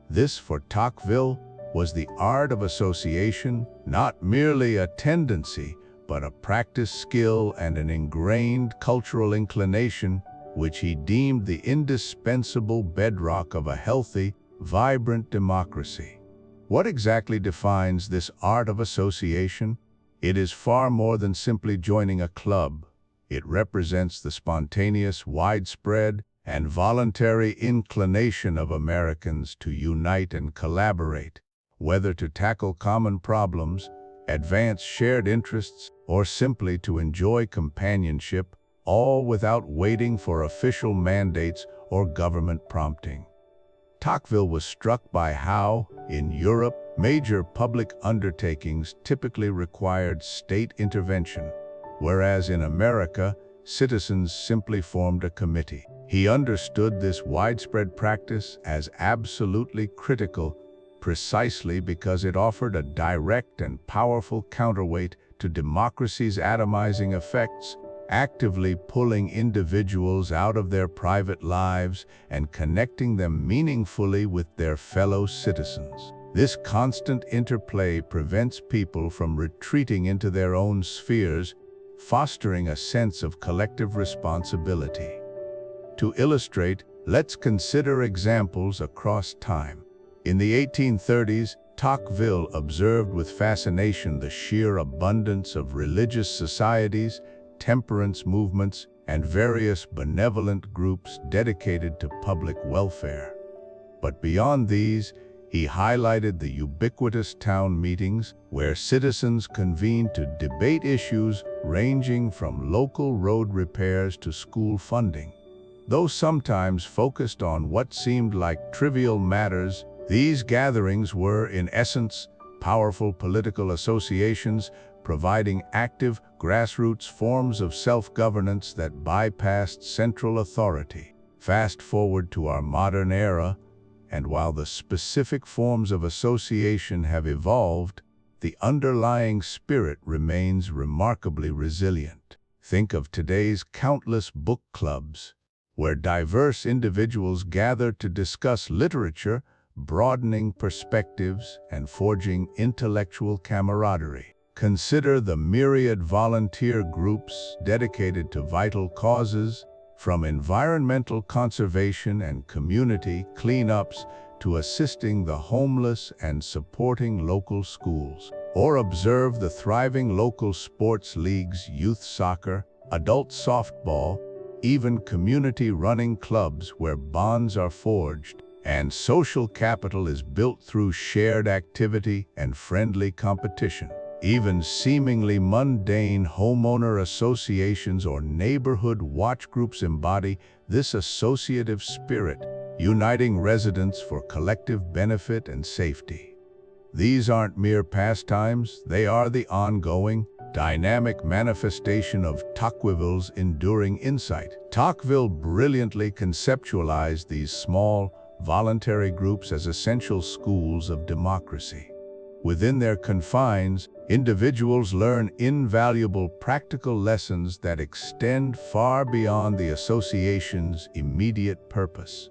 Speaker 1: This, for Tocqueville, was the art of association, not merely a tendency, but a practiced skill and an ingrained cultural inclination, which he deemed the indispensable bedrock of a healthy, vibrant democracy. What exactly defines this art of association? It is far more than simply joining a club. It represents the spontaneous, widespread, and voluntary inclination of Americans to unite and collaborate, whether to tackle common problems, advance shared interests, or simply to enjoy companionship, all without waiting for official mandates or government prompting. Tocqueville was struck by how, in Europe, major public undertakings typically required state intervention, whereas in America, citizens simply formed a committee. He understood this widespread practice as absolutely critical, precisely because it offered a direct and powerful counterweight to democracy's atomizing effects, actively pulling individuals out of their private lives and connecting them meaningfully with their fellow citizens. This constant interplay prevents people from retreating into their own spheres, fostering a sense of collective responsibility. To illustrate, let's consider examples across time. In the 1830s, Tocqueville observed with fascination the sheer abundance of religious societies, temperance movements, and various benevolent groups dedicated to public welfare. But beyond these, he highlighted the ubiquitous town meetings where citizens convened to debate issues ranging from local road repairs to school funding. Though sometimes focused on what seemed like trivial matters, these gatherings were, in essence, powerful political associations providing active, grassroots forms of self-governance that bypassed central authority. Fast forward to our modern era, and while the specific forms of association have evolved, the underlying spirit remains remarkably resilient. Think of today's countless book clubs, where diverse individuals gather to discuss literature, broadening perspectives and forging intellectual camaraderie. Consider the myriad volunteer groups dedicated to vital causes, from environmental conservation and community cleanups to assisting the homeless and supporting local schools. Or observe the thriving local sports leagues, youth soccer, adult softball, even community running clubs where bonds are forged and social capital is built through shared activity and friendly competition. Even seemingly mundane homeowner associations or neighborhood watch groups embody this associative spirit, uniting residents for collective benefit and safety. These aren't mere pastimes, they are the ongoing, dynamic manifestation of Tocqueville's enduring insight. Tocqueville brilliantly conceptualized these small, voluntary groups as essential schools of democracy. Within their confines, individuals learn invaluable practical lessons that extend far beyond the association's immediate purpose.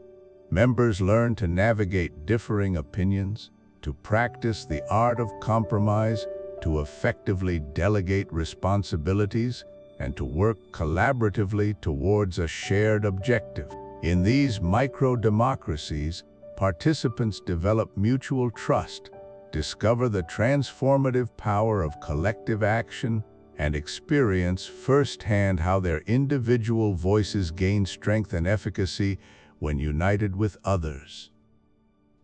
Speaker 1: Members learn to navigate differing opinions, to practice the art of compromise, to effectively delegate responsibilities, and to work collaboratively towards a shared objective. In these micro-democracies, participants develop mutual trust, discover the transformative power of collective action, and experience firsthand how their individual voices gain strength and efficacy when united with others.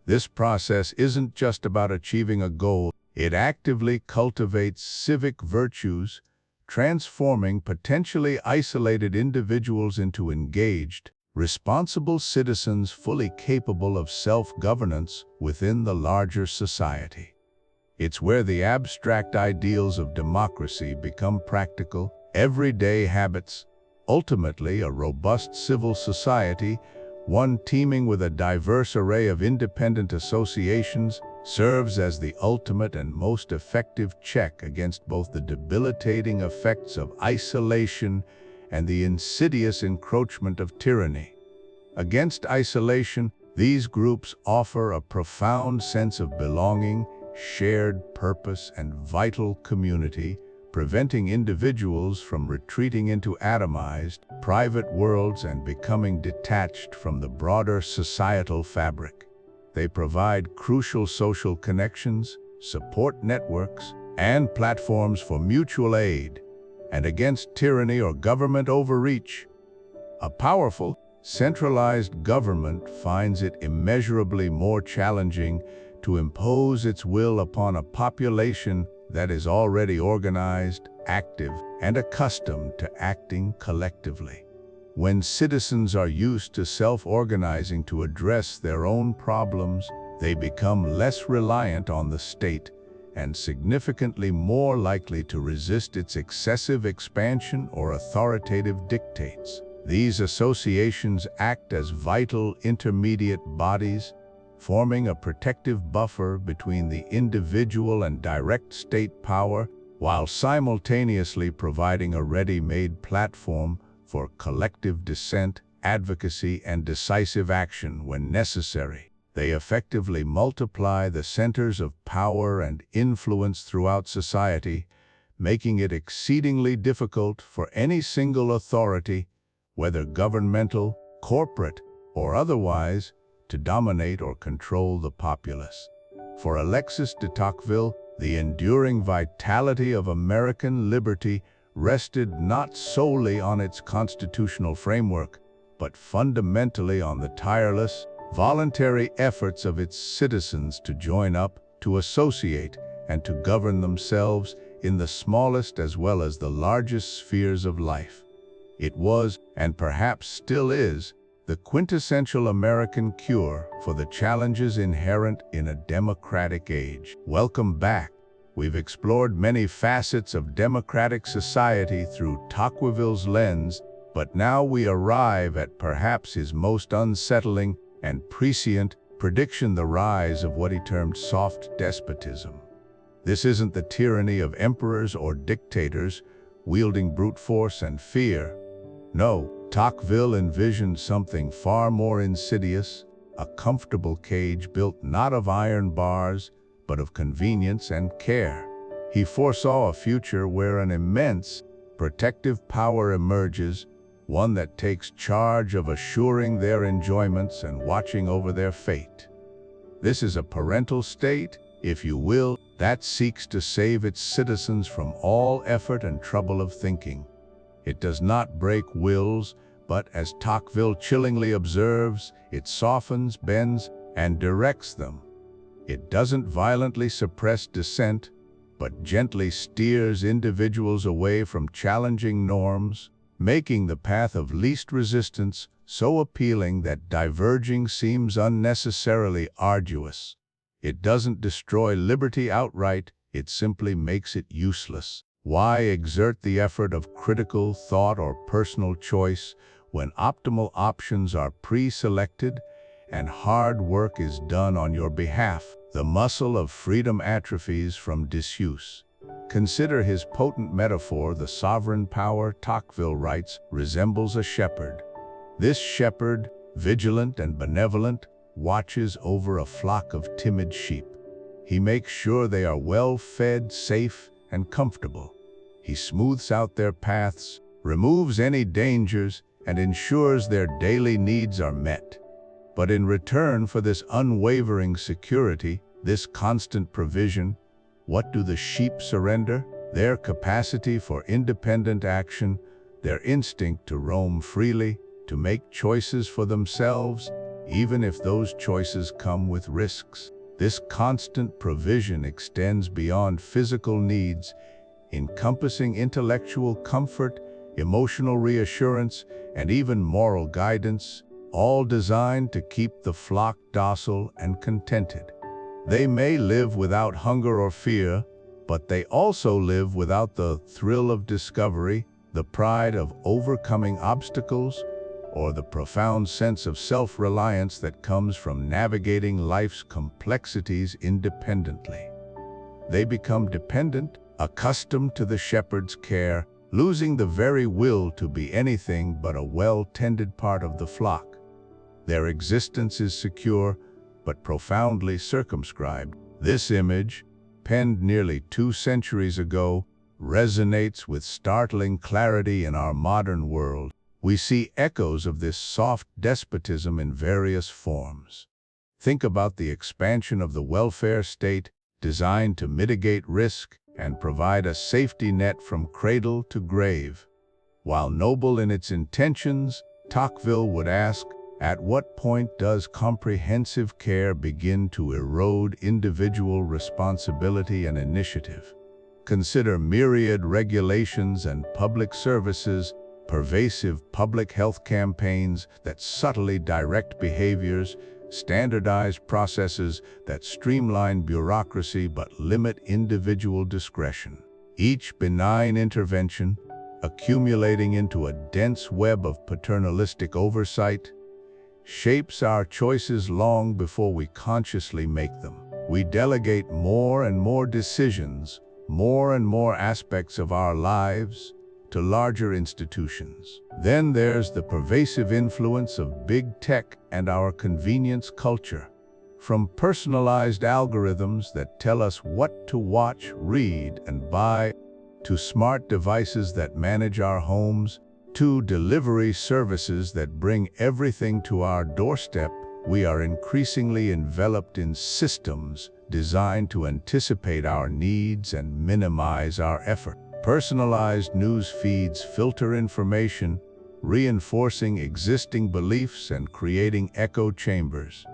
Speaker 1: This process isn't just about achieving a goal, it actively cultivates civic virtues, transforming potentially isolated individuals into engaged, responsible citizens fully capable of self-governance within the larger society. It's where the abstract ideals of democracy become practical, everyday habits, ultimately a robust civil society, one teeming with a diverse array of independent associations, serves as the ultimate and most effective check against both the debilitating effects of isolation and the insidious encroachment of tyranny. Against isolation, these groups offer a profound sense of belonging, shared purpose, and vital community, preventing individuals from retreating into atomized, private worlds and becoming detached from the broader societal fabric. They provide crucial social connections, support networks, and platforms for mutual aid, and against tyranny or government overreach. A powerful, centralized government finds it immeasurably more challenging to impose its will upon a population that is already organized, active, and accustomed to acting collectively. When citizens are used to self-organizing to address their own problems, they become less reliant on the state and significantly more likely to resist its excessive expansion or authoritative dictates. These associations act as vital intermediate bodies, forming a protective buffer between the individual and direct state power, while simultaneously providing a ready-made platform for collective dissent, advocacy, and decisive action when necessary. They effectively multiply the centers of power and influence throughout society, making it exceedingly difficult for any single authority, whether governmental, corporate, or otherwise, to dominate or control the populace. For Alexis de Tocqueville, the enduring vitality of American liberty rested not solely on its constitutional framework, but fundamentally on the tireless, voluntary efforts of its citizens to join up, to associate, and to govern themselves in the smallest as well as the largest spheres of life. It was, and perhaps still is, the quintessential American cure for the challenges inherent in a democratic age. Welcome back. We've explored many facets of democratic society through Tocqueville's lens, but now we arrive at perhaps his most unsettling and prescient prediction: the rise of what he termed soft despotism. This isn't the tyranny of emperors or dictators wielding brute force and fear. No, Tocqueville envisioned something far more insidious, a comfortable cage built not of iron bars, but of convenience and care. He foresaw a future where an immense, protective power emerges, one that takes charge of assuring their enjoyments and watching over their fate. This is a parental state, if you will, that seeks to save its citizens from all effort and trouble of thinking. It does not break wills, but, as Tocqueville chillingly observes, it softens, bends, and directs them. It doesn't violently suppress dissent, but gently steers individuals away from challenging norms, making the path of least resistance so appealing that diverging seems unnecessarily arduous. It doesn't destroy liberty outright, it simply makes it useless. Why exert the effort of critical thought or personal choice when optimal options are pre-selected and hard work is done on your behalf? The muscle of freedom atrophies from disuse. Consider his potent metaphor: the sovereign power, Tocqueville writes, resembles a shepherd. This shepherd, vigilant and benevolent, watches over a flock of timid sheep. He makes sure they are well fed, safe, and comfortable. He smooths out their paths, removes any dangers, and ensures their daily needs are met. But in return for this unwavering security, this constant provision, what do the sheep surrender? Their capacity for independent action, their instinct to roam freely, to make choices for themselves, even if those choices come with risks. This constant provision extends beyond physical needs, encompassing intellectual comfort, emotional reassurance, and even moral guidance, all designed to keep the flock docile and contented. They may live without hunger or fear, but they also live without the thrill of discovery, the pride of overcoming obstacles, or the profound sense of self-reliance that comes from navigating life's complexities independently. They become dependent, accustomed to the shepherd's care, losing the very will to be anything but a well-tended part of the flock. Their existence is secure, but profoundly circumscribed. This image, penned nearly 2 centuries ago, resonates with startling clarity in our modern world. We see echoes of this soft despotism in various forms. Think about the expansion of the welfare state, designed to mitigate risk and provide a safety net from cradle to grave. While noble in its intentions, Tocqueville would ask, at what point does comprehensive care begin to erode individual responsibility and initiative? Consider myriad regulations and public services, pervasive public health campaigns that subtly direct behaviors, standardized processes that streamline bureaucracy but limit individual discretion. Each benign intervention, accumulating into a dense web of paternalistic oversight, shapes our choices long before we consciously make them. We delegate more and more decisions, more and more aspects of our lives, to larger institutions. Then there's the pervasive influence of big tech and our convenience culture. From personalized algorithms that tell us what to watch, read, and buy, to smart devices that manage our homes, to delivery services that bring everything to our doorstep, we are increasingly enveloped in systems designed to anticipate our needs and minimize our effort. Personalized news feeds filter information, reinforcing existing beliefs and creating echo chambers.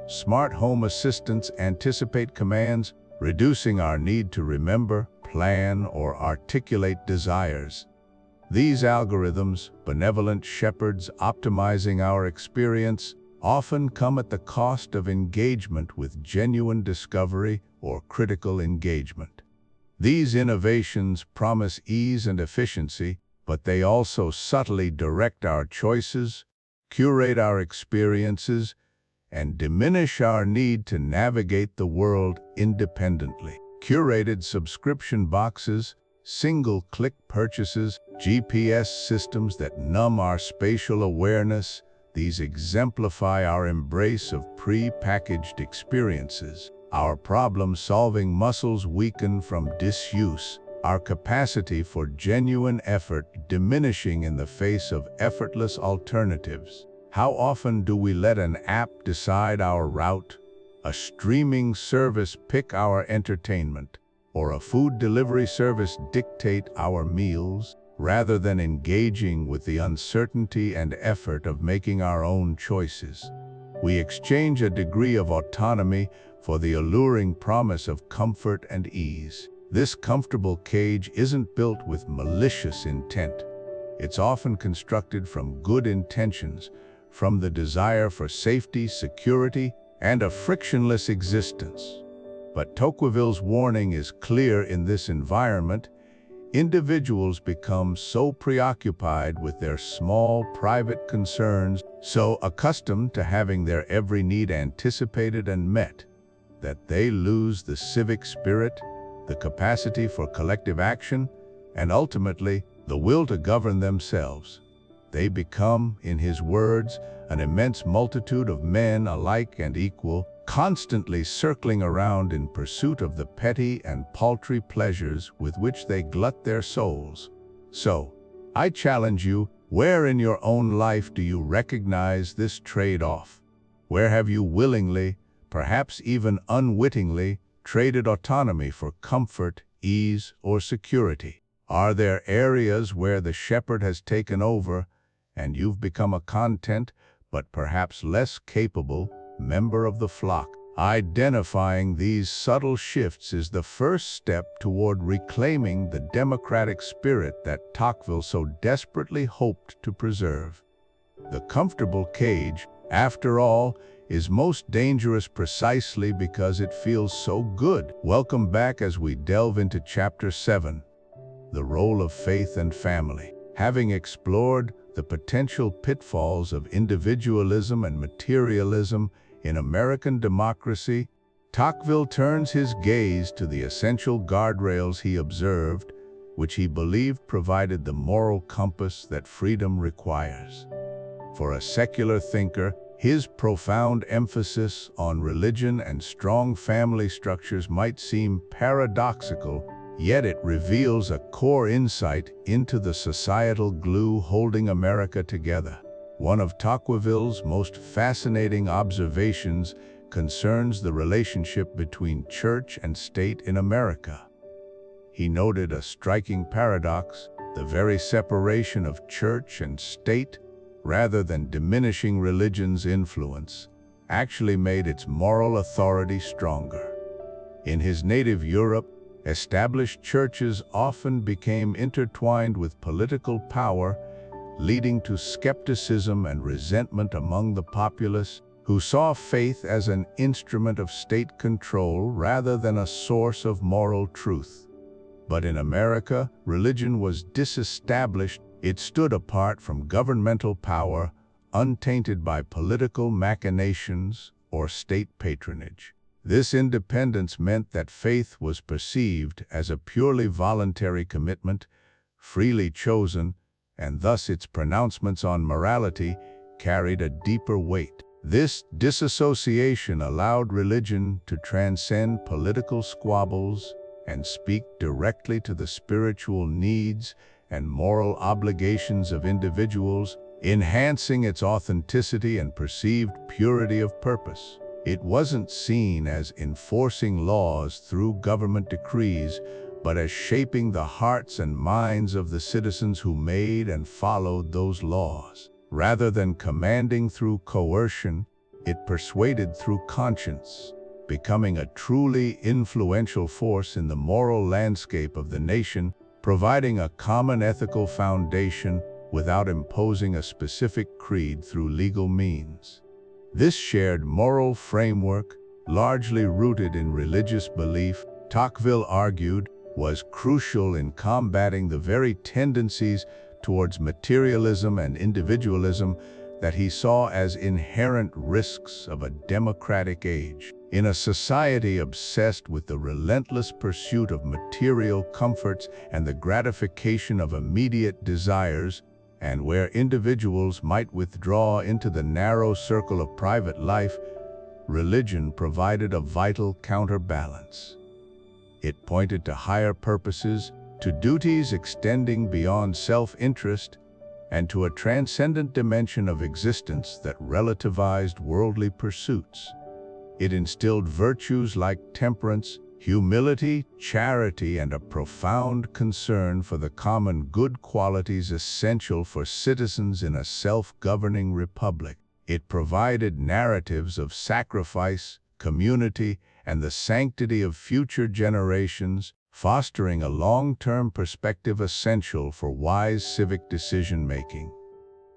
Speaker 1: Smart home assistants anticipate commands, reducing our need to remember, plan, or articulate desires. These algorithms, benevolent shepherds optimizing our experience, often come at the cost of engagement with genuine discovery or critical engagement. These innovations promise ease and efficiency, but they also subtly direct our choices, curate our experiences, and diminish our need to navigate the world independently. Curated subscription boxes, single-click purchases, GPS systems that numb our spatial awareness, these exemplify our embrace of pre-packaged experiences. Our problem-solving muscles weaken from disuse, our capacity for genuine effort diminishing in the face of effortless alternatives. How often do we let an app decide our route, a streaming service pick our entertainment, or a food delivery service dictate our meals, rather than engaging with the uncertainty and effort of making our own choices? We exchange a degree of autonomy for the alluring promise of comfort and ease. This comfortable cage isn't built with malicious intent. It's often constructed from good intentions, from the desire for safety, security, and a frictionless existence. But Tocqueville's warning is clear: in this environment, individuals become so preoccupied with their small, private concerns, so accustomed to having their every need anticipated and met, that they lose the civic spirit, the capacity for collective action, and ultimately, the will to govern themselves. They become, in his words, an immense multitude of men alike and equal, constantly circling around in pursuit of the petty and paltry pleasures with which they glut their souls. So, I challenge you, where in your own life do you recognize this trade-off? Where have you willingly, perhaps even unwittingly, traded autonomy for comfort, ease, or security? Are there areas where the shepherd has taken over and you've become a content, but perhaps less capable, member of the flock? Identifying these subtle shifts is the first step toward reclaiming the democratic spirit that Tocqueville so desperately hoped to preserve. The comfortable cage, after all, is most dangerous precisely because it feels so good. Welcome back as we delve into Chapter 7, the role of faith and family. Having explored the potential pitfalls of individualism and materialism in American democracy, Tocqueville turns his gaze to the essential guardrails he observed, which he believed provided the moral compass that freedom requires. For a secular thinker, his profound emphasis on religion and strong family structures might seem paradoxical, yet it reveals a core insight into the societal glue holding America together. One of Tocqueville's most fascinating observations concerns the relationship between church and state in America. He noted a striking paradox: the very separation of church and state, rather than diminishing religion's influence, actually made its moral authority stronger. In his native Europe, established churches often became intertwined with political power, leading to skepticism and resentment among the populace, who saw faith as an instrument of state control rather than a source of moral truth. But in America, religion was disestablished. It stood apart from governmental power, untainted by political machinations or state patronage. This independence meant that faith was perceived as a purely voluntary commitment, freely chosen, and thus its pronouncements on morality carried a deeper weight. This disassociation allowed religion to transcend political squabbles and speak directly to the spiritual needs and moral obligations of individuals, enhancing its authenticity and perceived purity of purpose. It wasn't seen as enforcing laws through government decrees, but as shaping the hearts and minds of the citizens who made and followed those laws. Rather than commanding through coercion, it persuaded through conscience, becoming a truly influential force in the moral landscape of the nation, providing a common ethical foundation without imposing a specific creed through legal means. This shared moral framework, largely rooted in religious belief, Tocqueville argued, was crucial in combating the very tendencies towards materialism and individualism that he saw as inherent risks of a democratic age. In a society obsessed with the relentless pursuit of material comforts and the gratification of immediate desires, and where individuals might withdraw into the narrow circle of private life, religion provided a vital counterbalance. It pointed to higher purposes, to duties extending beyond self-interest, and to a transcendent dimension of existence that relativized worldly pursuits. It instilled virtues like temperance, humility, charity, and a profound concern for the common good, qualities essential for citizens in a self-governing republic. It provided narratives of sacrifice, community, and the sanctity of future generations, fostering a long-term perspective essential for wise civic decision-making.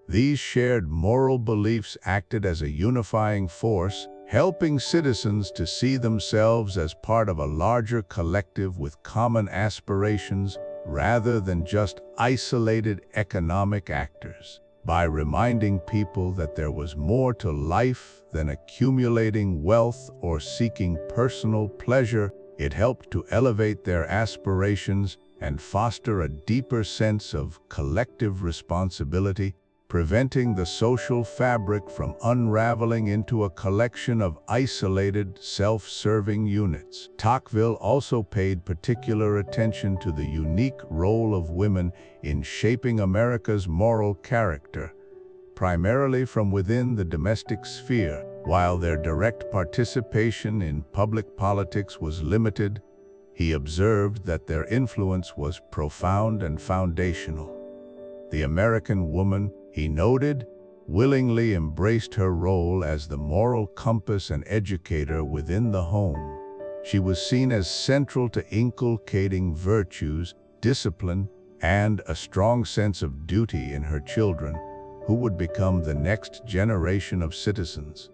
Speaker 1: These shared moral beliefs acted as a unifying force, helping citizens to see themselves as part of a larger collective with common aspirations rather than just isolated economic actors. By reminding people that there was more to life than accumulating wealth or seeking personal pleasure, it helped to elevate their aspirations and foster a deeper sense of collective responsibility, preventing the social fabric from unraveling into a collection of isolated, self-serving units. Tocqueville also paid particular attention to the unique role of women in shaping America's moral character, primarily from within the domestic sphere. While their direct participation in public politics was limited, he observed that their influence was profound and foundational. The American woman, he noted, willingly embraced her role as the moral compass and educator within the home. She was seen as central to inculcating virtues, discipline, and a strong sense of duty in her children, who would become the next generation of citizens.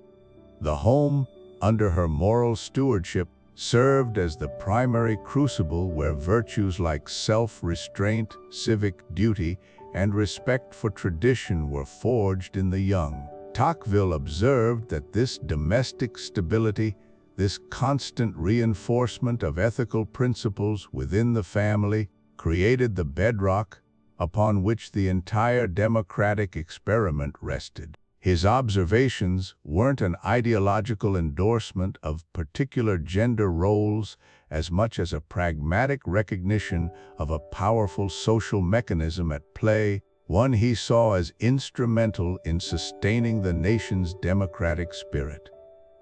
Speaker 1: The home, under her moral stewardship, served as the primary crucible where virtues like self-restraint, civic duty, and respect for tradition were forged in the young. Tocqueville observed that this domestic stability, this constant reinforcement of ethical principles within the family, created the bedrock upon which the entire democratic experiment rested. His observations weren't an ideological endorsement of particular gender roles as much as a pragmatic recognition of a powerful social mechanism at play, one he saw as instrumental in sustaining the nation's democratic spirit.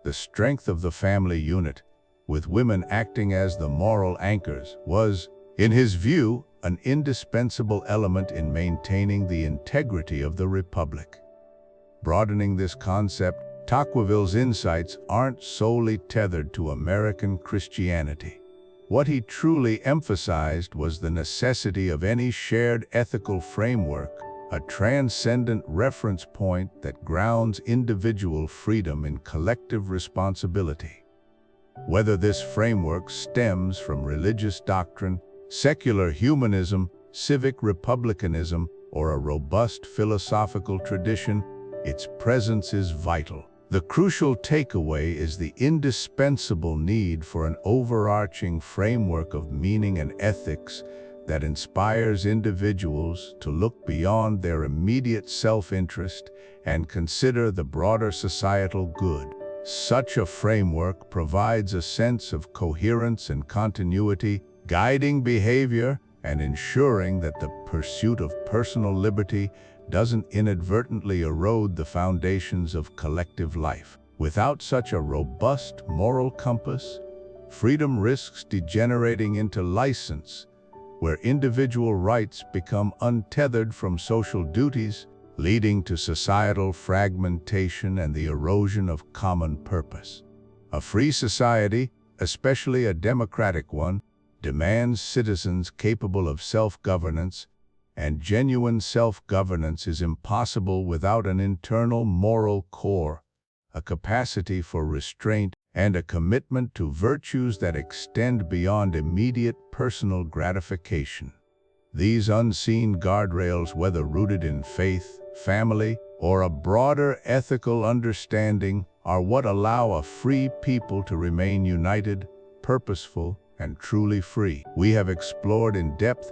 Speaker 1: The strength of the family unit, with women acting as the moral anchors, was, in his view, an indispensable element in maintaining the integrity of the Republic. Broadening this concept, Tocqueville's insights aren't solely tethered to American Christianity. What he truly emphasized was the necessity of any shared ethical framework, a transcendent reference point that grounds individual freedom in collective responsibility. Whether this framework stems from religious doctrine, secular humanism, civic republicanism, or a robust philosophical tradition, its presence is vital. The crucial takeaway is the indispensable need for an overarching framework of meaning and ethics that inspires individuals to look beyond their immediate self-interest and consider the broader societal good. Such a framework provides a sense of coherence and continuity, guiding behavior and ensuring that the pursuit of personal liberty doesn't inadvertently erode the foundations of collective life. Without such a robust moral compass, freedom risks degenerating into license, where individual rights become untethered from social duties, leading to societal fragmentation and the erosion of common purpose. A free society, especially a democratic one, demands citizens capable of self-governance, and genuine self-governance is impossible without an internal moral core, a capacity for restraint, and a commitment to virtues that extend beyond immediate personal gratification. These unseen guardrails, whether rooted in faith, family, or a broader ethical understanding, are what allow a free people to remain united, purposeful, and truly free. We have explored in depth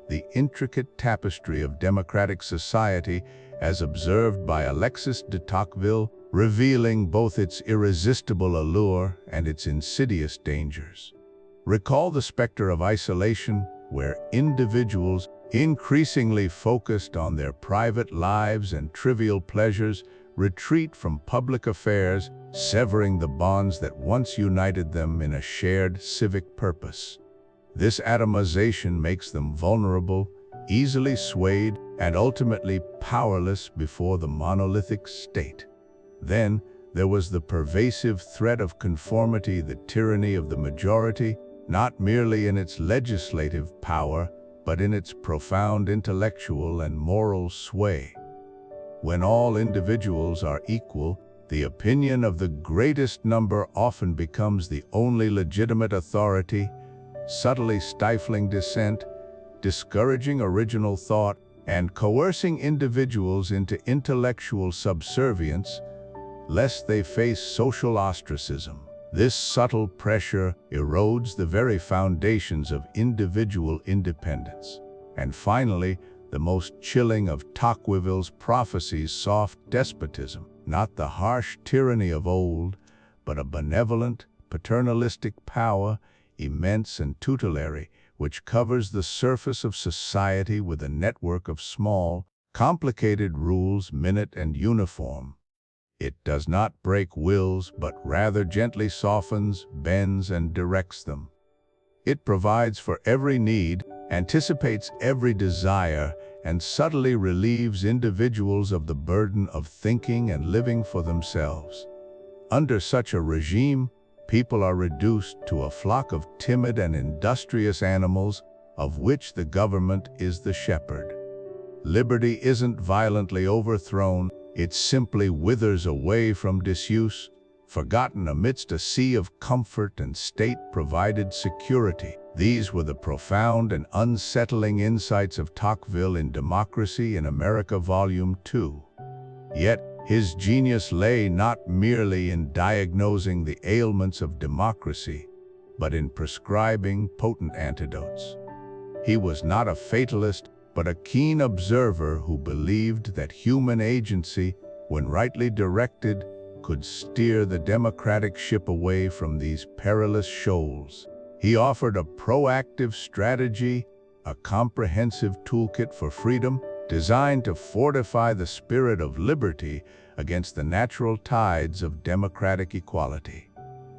Speaker 1: the intricate tapestry of democratic society as observed by Alexis de Tocqueville, revealing both its irresistible allure and its insidious dangers. Recall the specter of isolation, where individuals, increasingly focused on their private lives and trivial pleasures, retreat from public affairs, severing the bonds that once united them in a shared civic purpose. This atomization makes them vulnerable, easily swayed, and ultimately powerless before the monolithic state. Then, there was the pervasive threat of conformity, the tyranny of the majority, not merely in its legislative power, but in its profound intellectual and moral sway. When all individuals are equal, the opinion of the greatest number often becomes the only legitimate authority, subtly stifling dissent, discouraging original thought, and coercing individuals into intellectual subservience, lest they face social ostracism. This subtle pressure erodes the very foundations of individual independence. And finally, the most chilling of Tocqueville's prophecies, soft despotism, not the harsh tyranny of old, but a benevolent, paternalistic power, immense and tutelary, which covers the surface of society with a network of small, complicated rules, minute and uniform. It does not break wills, but rather gently softens, bends, and directs them. It provides for every need, anticipates every desire, and subtly relieves individuals of the burden of thinking and living for themselves. Under such a regime, people are reduced to a flock of timid and industrious animals of which the government is the shepherd. Liberty isn't violently overthrown, it simply withers away from disuse, forgotten amidst a sea of comfort and state-provided security. These were the profound and unsettling insights of Tocqueville in Democracy in America, Volume 2. Yet, his genius lay not merely in diagnosing the ailments of democracy, but in prescribing potent antidotes. He was not a fatalist, but a keen observer who believed that human agency, when rightly directed, could steer the democratic ship away from these perilous shoals. He offered a proactive strategy, a comprehensive toolkit for freedom, designed to fortify the spirit of liberty against the natural tides of democratic equality.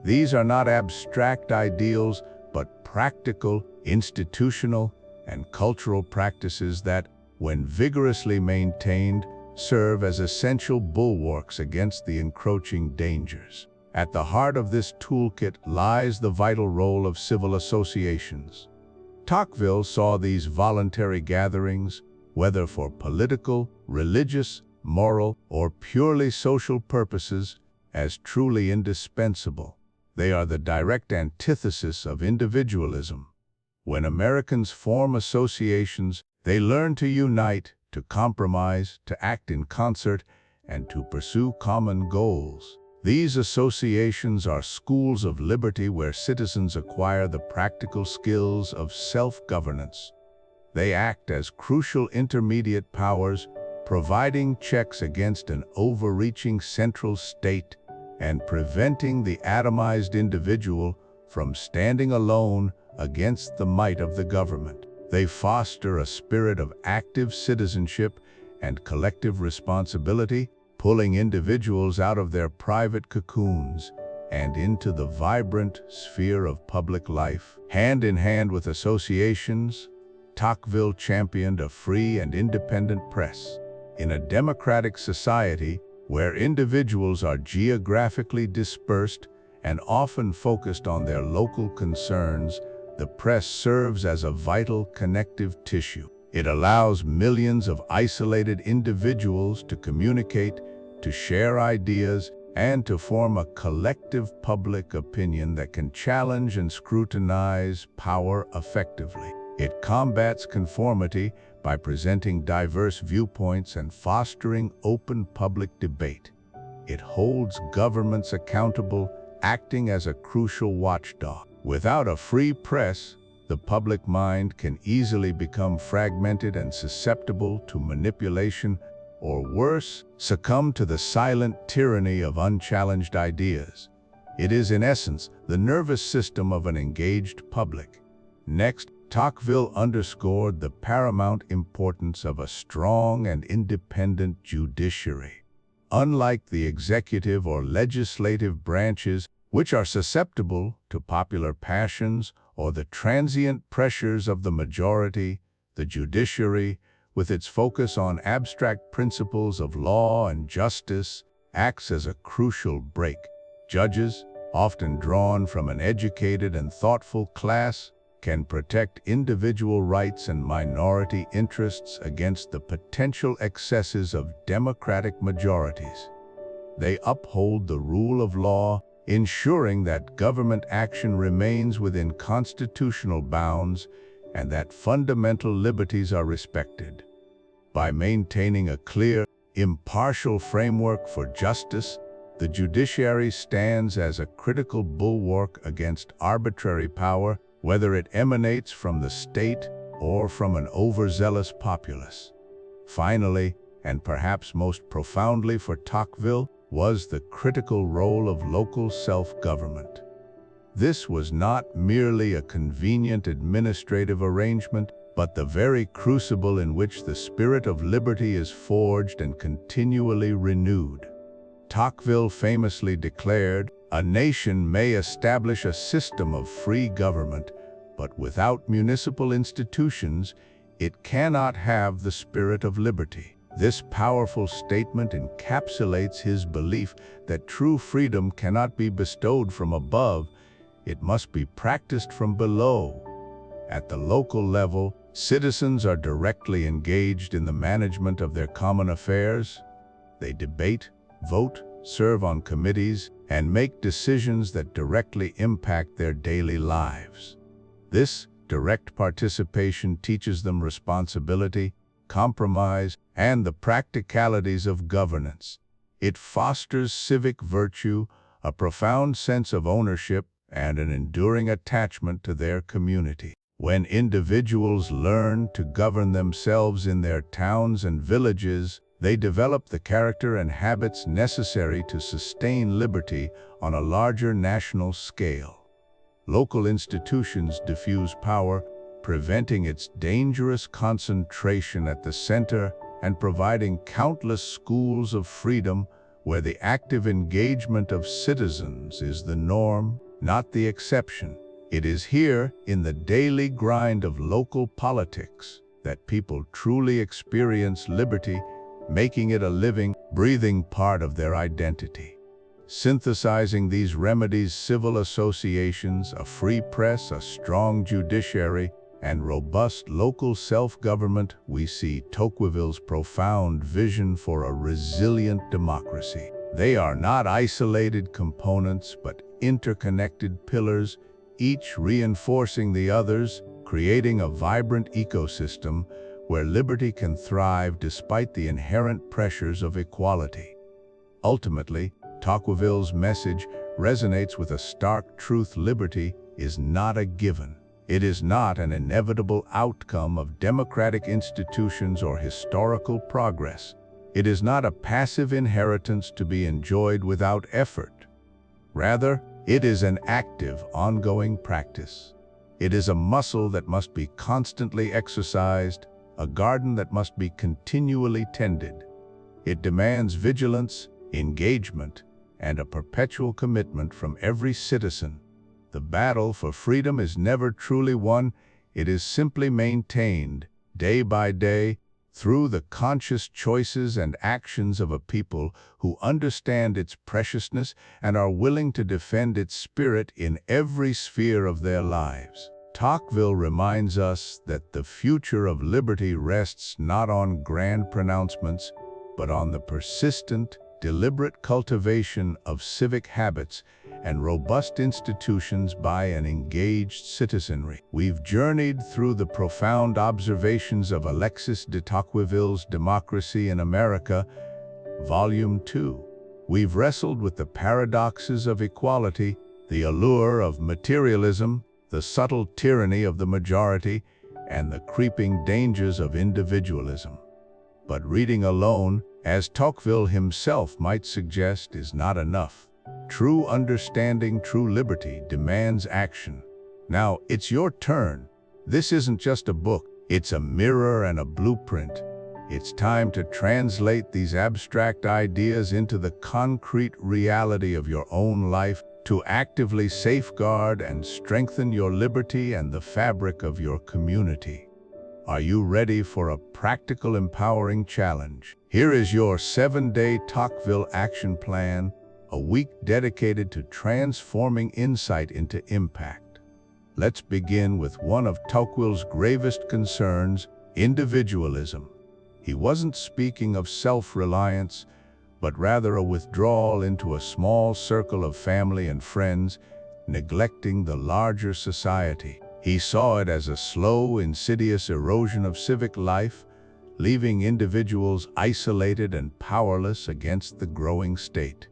Speaker 1: These are not abstract ideals, but practical, institutional, and cultural practices that, when vigorously maintained, serve as essential bulwarks against the encroaching dangers. At the heart of this toolkit lies the vital role of civil associations. Tocqueville saw these voluntary gatherings, whether for political, religious, moral, or purely social purposes, as truly indispensable. They are the direct antithesis of individualism. When Americans form associations, they learn to unite, to compromise, to act in concert, and to pursue common goals. These associations are schools of liberty where citizens acquire the practical skills of self-governance. They act as crucial intermediate powers, providing checks against an overreaching central state and preventing the atomized individual from standing alone against the might of the government. They foster a spirit of active citizenship and collective responsibility, pulling individuals out of their private cocoons and into the vibrant sphere of public life. Hand in hand with associations, Tocqueville championed a free and independent press. In a democratic society where individuals are geographically dispersed and often focused on their local concerns, the press serves as a vital connective tissue. It allows millions of isolated individuals to communicate, to share ideas, and to form a collective public opinion that can challenge and scrutinize power effectively. It combats conformity by presenting diverse viewpoints and fostering open public debate. It holds governments accountable, acting as a crucial watchdog. Without a free press, the public mind can easily become fragmented and susceptible to manipulation, or worse, succumb to the silent tyranny of unchallenged ideas. It is, in essence, the nervous system of an engaged public. Next, Tocqueville underscored the paramount importance of a strong and independent judiciary. Unlike the executive or legislative branches, which are susceptible to popular passions or the transient pressures of the majority, the judiciary, with its focus on abstract principles of law and justice, acts as a crucial brake. Judges, often drawn from an educated and thoughtful class, can protect individual rights and minority interests against the potential excesses of democratic majorities. They uphold the rule of law, ensuring that government action remains within constitutional bounds and that fundamental liberties are respected. By maintaining a clear, impartial framework for justice, the judiciary stands as a critical bulwark against arbitrary power, whether it emanates from the state or from an overzealous populace. Finally, and perhaps most profoundly for Tocqueville, was the critical role of local self-government. This was not merely a convenient administrative arrangement, but the very crucible in which the spirit of liberty is forged and continually renewed. Tocqueville famously declared, "A nation may establish a system of free government, but without municipal institutions, it cannot have the spirit of liberty. This powerful statement encapsulates his belief that true freedom cannot be bestowed from above, it must be practiced from below. At the local level, citizens are directly engaged in the management of their common affairs. They debate, vote, serve on committees, and make decisions that directly impact their daily lives. This direct participation teaches them responsibility, compromise, and the practicalities of governance. It fosters civic virtue, a profound sense of ownership, and an enduring attachment to their community. When individuals learn to govern themselves in their towns and villages, they develop the character and habits necessary to sustain liberty on a larger national scale. Local institutions diffuse power, preventing its dangerous concentration at the center and providing countless schools of freedom where the active engagement of citizens is the norm, not the exception. It is here, in the daily grind of local politics, that people truly experience liberty, making it a living, breathing part of their identity. Synthesizing these remedies: civil associations, a free press, a strong judiciary, and robust local self-government, we see Tocqueville's profound vision for a resilient democracy. They are not isolated components, but interconnected pillars, each reinforcing the others, creating a vibrant ecosystem where liberty can thrive despite the inherent pressures of equality. Ultimately, Tocqueville's message resonates with a stark truth: liberty is not a given. It is not an inevitable outcome of democratic institutions or historical progress. It is not a passive inheritance to be enjoyed without effort. Rather, it is an active, ongoing practice. It is a muscle that must be constantly exercised, a garden that must be continually tended. It demands vigilance, engagement, and a perpetual commitment from every citizen. The battle for freedom is never truly won, it is simply maintained, day by day, through the conscious choices and actions of a people who understand its preciousness and are willing to defend its spirit in every sphere of their lives. Tocqueville reminds us that the future of liberty rests not on grand pronouncements, but on the persistent, deliberate cultivation of civic habits and robust institutions by an engaged citizenry. We've journeyed through the profound observations of Alexis de Tocqueville's Democracy in America, Volume 2. We've wrestled with the paradoxes of equality, the allure of materialism, the subtle tyranny of the majority, and the creeping dangers of individualism. But reading alone, as Tocqueville himself might suggest, is not enough. True understanding, true liberty demands action. Now, it's your turn. This isn't just a book, it's a mirror and a blueprint. It's time to translate these abstract ideas into the concrete reality of your own life, to actively safeguard and strengthen your liberty and the fabric of your community. Are you ready for a practical, empowering challenge? Here is your 7-day Tocqueville action plan, a week dedicated to transforming insight into impact. Let's begin with one of Tocqueville's gravest concerns: individualism. He wasn't speaking of self-reliance, but rather a withdrawal into a small circle of family and friends, neglecting the larger society. He saw it as a slow, insidious erosion of civic life, leaving individuals isolated and powerless against the growing state.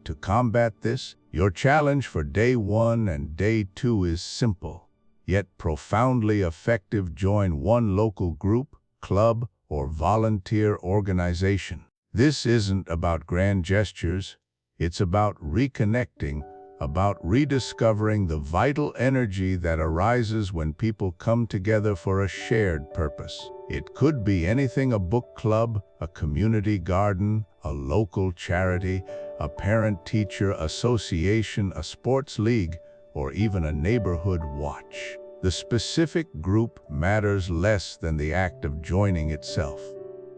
Speaker 1: To combat this, your challenge for Day 1 and Day 2 is simple, yet profoundly effective. Join one local group, club, or volunteer organization. This isn't about grand gestures, it's about reconnecting, about rediscovering the vital energy that arises when people come together for a shared purpose. It could be anything: a book club, a community garden, a local charity, a parent-teacher association, a sports league, or even a neighborhood watch. The specific group matters less than the act of joining itself.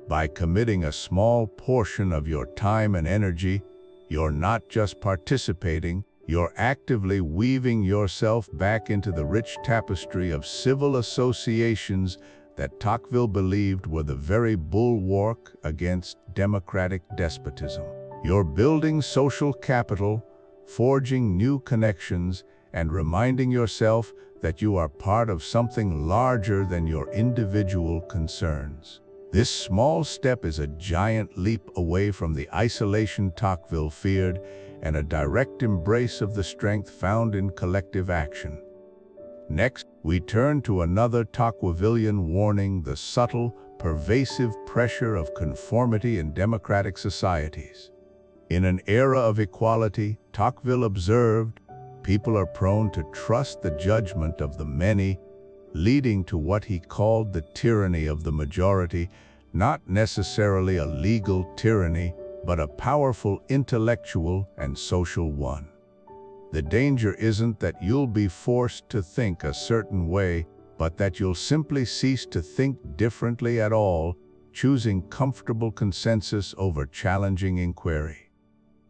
Speaker 1: By committing a small portion of your time and energy, you're not just participating, you're actively weaving yourself back into the rich tapestry of civil associations that Tocqueville believed were the very bulwark against democratic despotism. You're building social capital, forging new connections, and reminding yourself that you are part of something larger than your individual concerns. This small step is a giant leap away from the isolation Tocqueville feared and a direct embrace of the strength found in collective action. Next, we turn to another Tocquevillian warning: the subtle, pervasive pressure of conformity in democratic societies. In an era of equality, Tocqueville observed, people are prone to trust the judgment of the many, leading to what he called the tyranny of the majority, not necessarily a legal tyranny, but a powerful intellectual and social one. The danger isn't that you'll be forced to think a certain way, but that you'll simply cease to think differently at all, choosing comfortable consensus over challenging inquiry.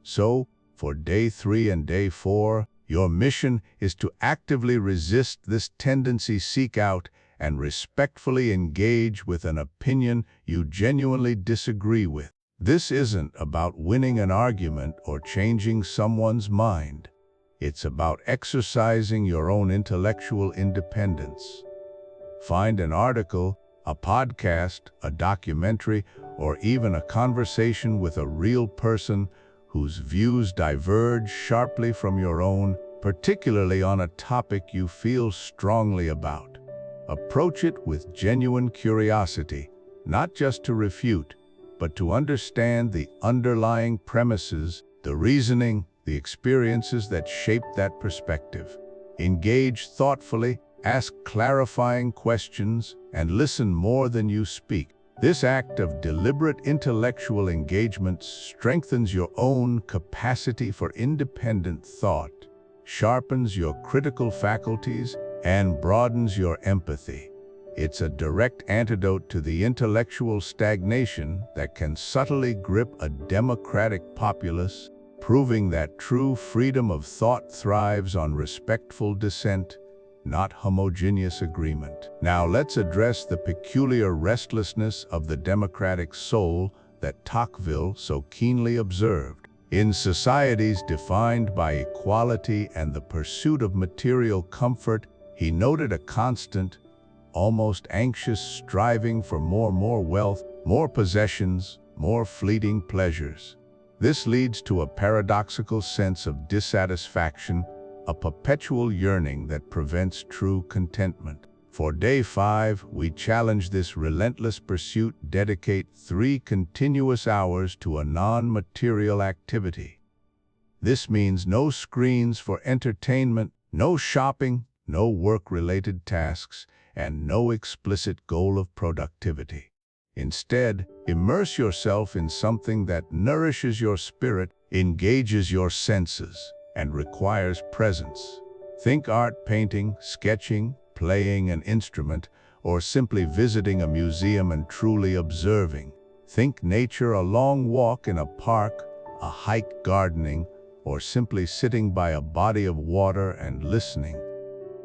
Speaker 1: So, for day 3 and day 4, your mission is to actively resist this tendency, seek out and respectfully engage with an opinion you genuinely disagree with. This isn't about winning an argument or changing someone's mind. It's about exercising your own intellectual independence. Find an article, a podcast, a documentary, or even a conversation with a real person whose views diverge sharply from your own, particularly on a topic you feel strongly about. Approach it with genuine curiosity, not just to refute, but to understand the underlying premises, the reasoning, the experiences that shape that perspective. Engage thoughtfully, ask clarifying questions, and listen more than you speak. This act of deliberate intellectual engagement strengthens your own capacity for independent thought, sharpens your critical faculties, and broadens your empathy. It's a direct antidote to the intellectual stagnation that can subtly grip a democratic populace, proving that true freedom of thought thrives on respectful dissent, not homogeneous agreement. Now let's address the peculiar restlessness of the democratic soul that Tocqueville so keenly observed. In societies defined by equality and the pursuit of material comfort, he noted a constant, almost anxious striving for more wealth, more possessions, more fleeting pleasures. This leads to a paradoxical sense of dissatisfaction, a perpetual yearning that prevents true contentment. For day 5, we challenge this relentless pursuit. Dedicate 3 continuous hours to a non-material activity. This means no screens for entertainment, no shopping, no work-related tasks, and no explicit goal of productivity. Instead, immerse yourself in something that nourishes your spirit, engages your senses, and requires presence. Think art, painting, sketching, playing an instrument, or simply visiting a museum and truly observing. Think nature, a long walk in a park, a hike, gardening, or simply sitting by a body of water and listening.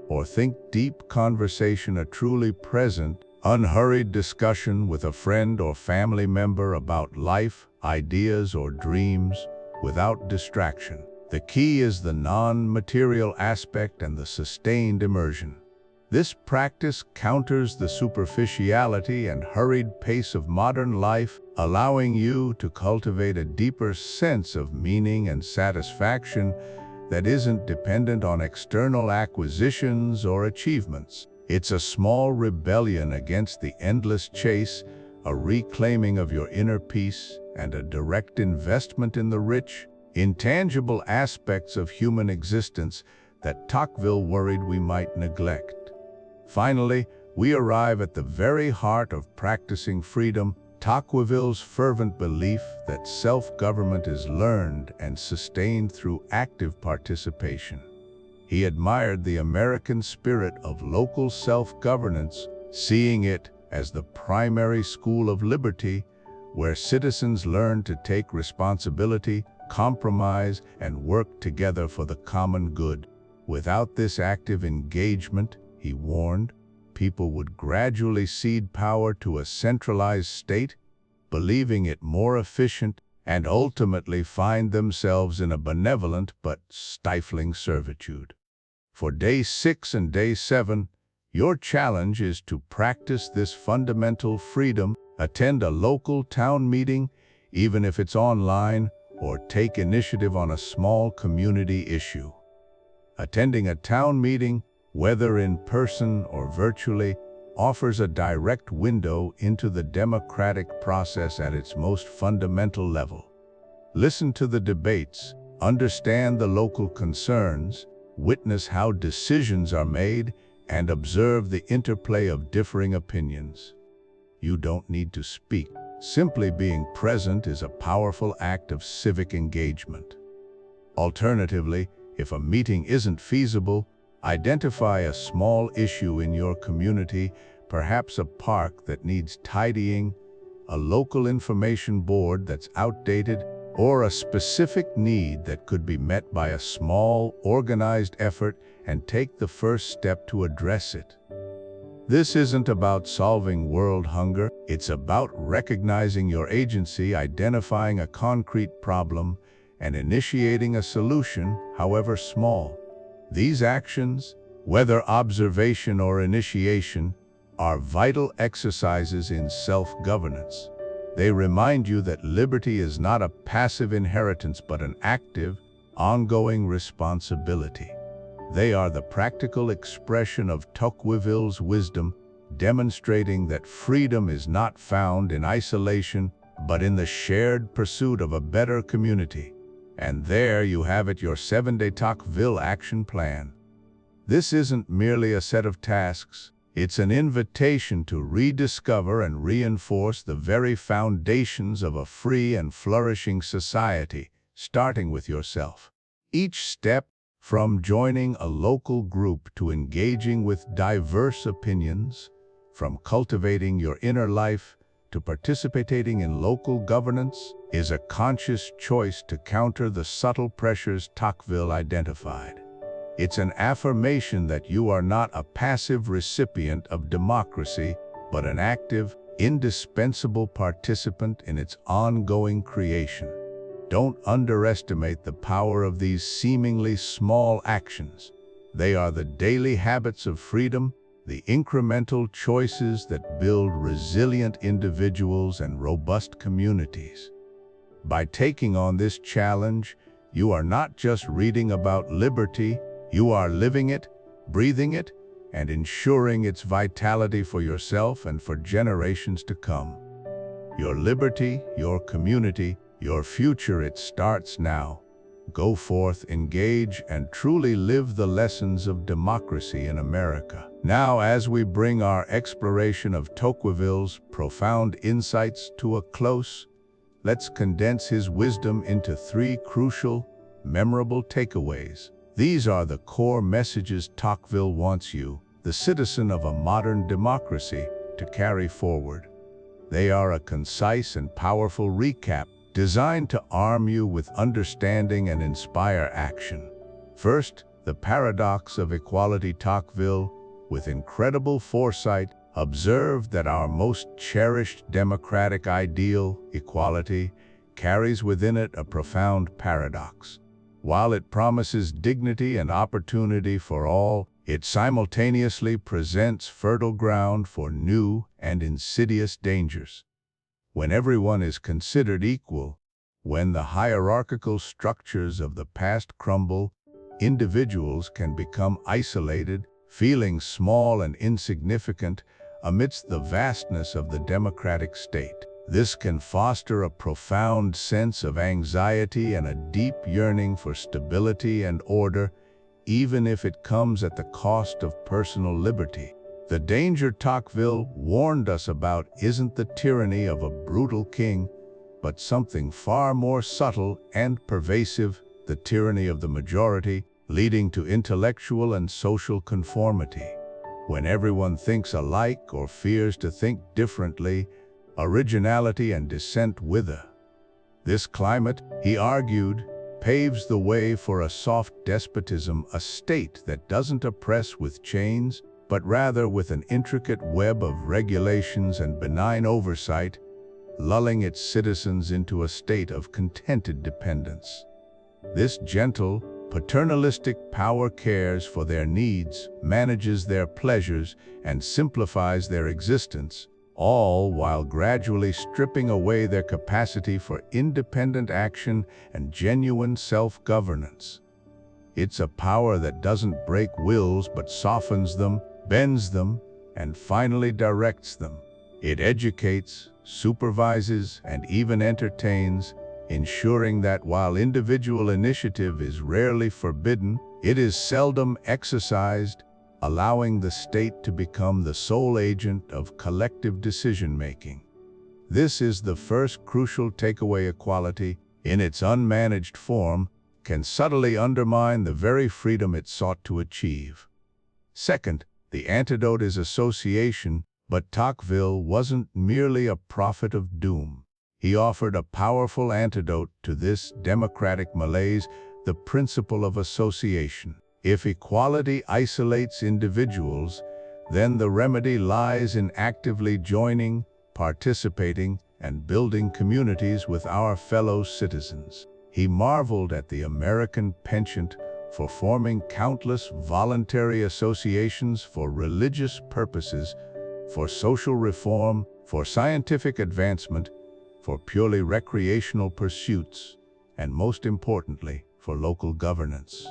Speaker 1: Or think deep conversation, a truly present, unhurried discussion with a friend or family member about life, ideas, or dreams, without distraction. The key is the non-material aspect and the sustained immersion. This practice counters the superficiality and hurried pace of modern life, allowing you to cultivate a deeper sense of meaning and satisfaction that isn't dependent on external acquisitions or achievements. It's a small rebellion against the endless chase, a reclaiming of your inner peace, and a direct investment in the rich, intangible aspects of human existence that Tocqueville worried we might neglect. Finally, we arrive at the very heart of practicing freedom, Tocqueville's fervent belief that self-government is learned and sustained through active participation. He admired the American spirit of local self-governance, seeing it as the primary school of liberty, where citizens learn to take responsibility, compromise, and work together for the common good. Without this active engagement, he warned, people would gradually cede power to a centralized state, believing it more efficient, and ultimately find themselves in a benevolent but stifling servitude. For day 6 and day 7, your challenge is to practice this fundamental freedom, attend a local town meeting, even if it's online, or take initiative on a small community issue. Attending a town meeting, whether in person or virtually, offers a direct window into the democratic process at its most fundamental level. Listen to the debates, understand the local concerns, witness how decisions are made, and observe the interplay of differing opinions. You don't need to speak. Simply being present is a powerful act of civic engagement. Alternatively, if a meeting isn't feasible, identify a small issue in your community, perhaps a park that needs tidying, a local information board that's outdated, or a specific need that could be met by a small, organized effort, and take the first step to address it. This isn't about solving world hunger, it's about recognizing your agency, identifying a concrete problem, and initiating a solution, however small. These actions, whether observation or initiation, are vital exercises in self-governance. They remind you that liberty is not a passive inheritance but an active, ongoing responsibility. They are the practical expression of Tocqueville's wisdom, demonstrating that freedom is not found in isolation, but in the shared pursuit of a better community. And there you have it, your 7-day Tocqueville action plan. This isn't merely a set of tasks, it's an invitation to rediscover and reinforce the very foundations of a free and flourishing society, starting with yourself. Each step, from joining a local group to engaging with diverse opinions, from cultivating your inner life to participating in local governance, is a conscious choice to counter the subtle pressures Tocqueville identified. It's an affirmation that you are not a passive recipient of democracy, but an active, indispensable participant in its ongoing creation. Don't underestimate the power of these seemingly small actions. They are the daily habits of freedom, the incremental choices that build resilient individuals and robust communities. By taking on this challenge, you are not just reading about liberty, you are living it, breathing it, and ensuring its vitality for yourself and for generations to come. Your liberty, your community, your future, it starts now. Go forth, engage, and truly live the lessons of democracy in America. Now, as we bring our exploration of Tocqueville's profound insights to a close, let's condense his wisdom into 3 crucial, memorable takeaways. These are the core messages Tocqueville wants you, the citizen of a modern democracy, to carry forward. They are a concise and powerful recap designed to arm you with understanding and inspire action. First, the paradox of equality. Tocqueville, with incredible foresight, observed that our most cherished democratic ideal, equality, carries within it a profound paradox. While it promises dignity and opportunity for all, it simultaneously presents fertile ground for new and insidious dangers. When everyone is considered equal, when the hierarchical structures of the past crumble, individuals can become isolated, feeling small and insignificant amidst the vastness of the democratic state. This can foster a profound sense of anxiety and a deep yearning for stability and order, even if it comes at the cost of personal liberty. The danger Tocqueville warned us about isn't the tyranny of a brutal king, but something far more subtle and pervasive, the tyranny of the majority, leading to intellectual and social conformity. When everyone thinks alike or fears to think differently, originality and dissent wither. This climate, he argued, paves the way for a soft despotism, a state that doesn't oppress with chains, but rather with an intricate web of regulations and benign oversight, lulling its citizens into a state of contented dependence. This gentle, paternalistic power cares for their needs, manages their pleasures, and simplifies their existence, all while gradually stripping away their capacity for independent action and genuine self-governance. It's a power that doesn't break wills but softens them, bends them, and finally directs them. It educates, supervises, and even entertains, ensuring that while individual initiative is rarely forbidden, it is seldom exercised, allowing the state to become the sole agent of collective decision-making. This is the first crucial takeaway. Equality, in its unmanaged form, can subtly undermine the very freedom it sought to achieve. Second, the antidote is association, but Tocqueville wasn't merely a prophet of doom. He offered a powerful antidote to this democratic malaise, the principle of association. If equality isolates individuals, then the remedy lies in actively joining, participating, and building communities with our fellow citizens. He marveled at the American penchant for forming countless voluntary associations for religious purposes, for social reform, for scientific advancement, for purely recreational pursuits, and most importantly, for local governance.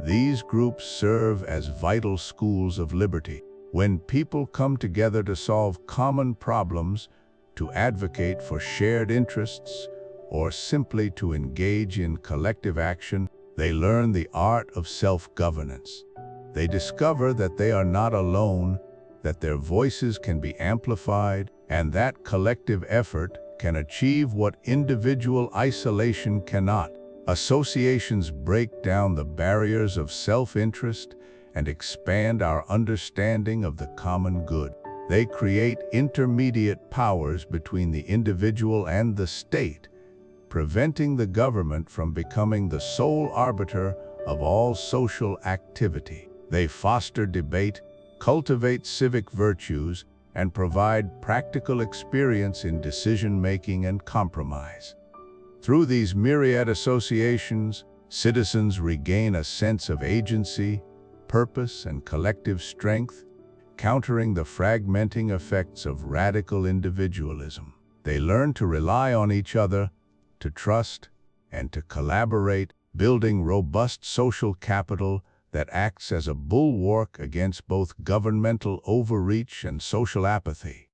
Speaker 1: These groups serve as vital schools of liberty. When people come together to solve common problems, to advocate for shared interests, or simply to engage in collective action, they learn the art of self-governance. They discover that they are not alone, that their voices can be amplified, and that collective effort can achieve what individual isolation cannot. Associations break down the barriers of self-interest and expand our understanding of the common good. They create intermediate powers between the individual and the state, preventing the government from becoming the sole arbiter of all social activity. They foster debate, cultivate civic virtues, and provide practical experience in decision-making and compromise. Through these myriad associations, citizens regain a sense of agency, purpose, and collective strength, countering the fragmenting effects of radical individualism. They learn to rely on each other, to trust, and to collaborate, building robust social capital that acts as a bulwark against both governmental overreach and social apathy.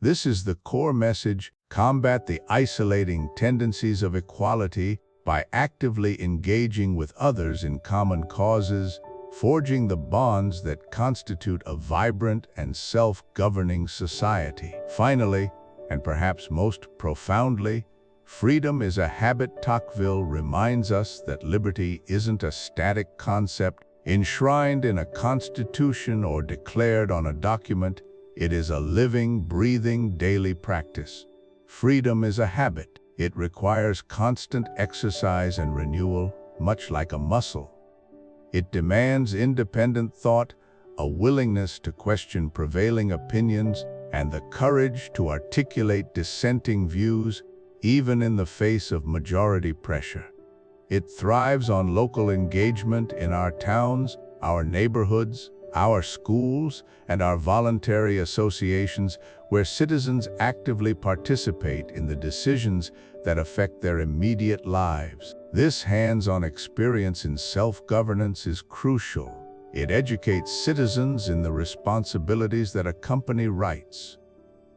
Speaker 1: This is the core message: combat the isolating tendencies of equality by actively engaging with others in common causes, forging the bonds that constitute a vibrant and self-governing society. Finally, and perhaps most profoundly, freedom is a habit. Tocqueville reminds us that liberty isn't a static concept enshrined in a constitution or declared on a document. It is a living, breathing, daily practice. Freedom is a habit. It requires constant exercise and renewal, much like a muscle. It demands independent thought, a willingness to question prevailing opinions, and the courage to articulate dissenting views, even in the face of majority pressure. It thrives on local engagement in our towns, our neighborhoods, our schools, and our voluntary associations, where citizens actively participate in the decisions that affect their immediate lives. This hands-on experience in self-governance is crucial. It educates citizens in the responsibilities that accompany rights.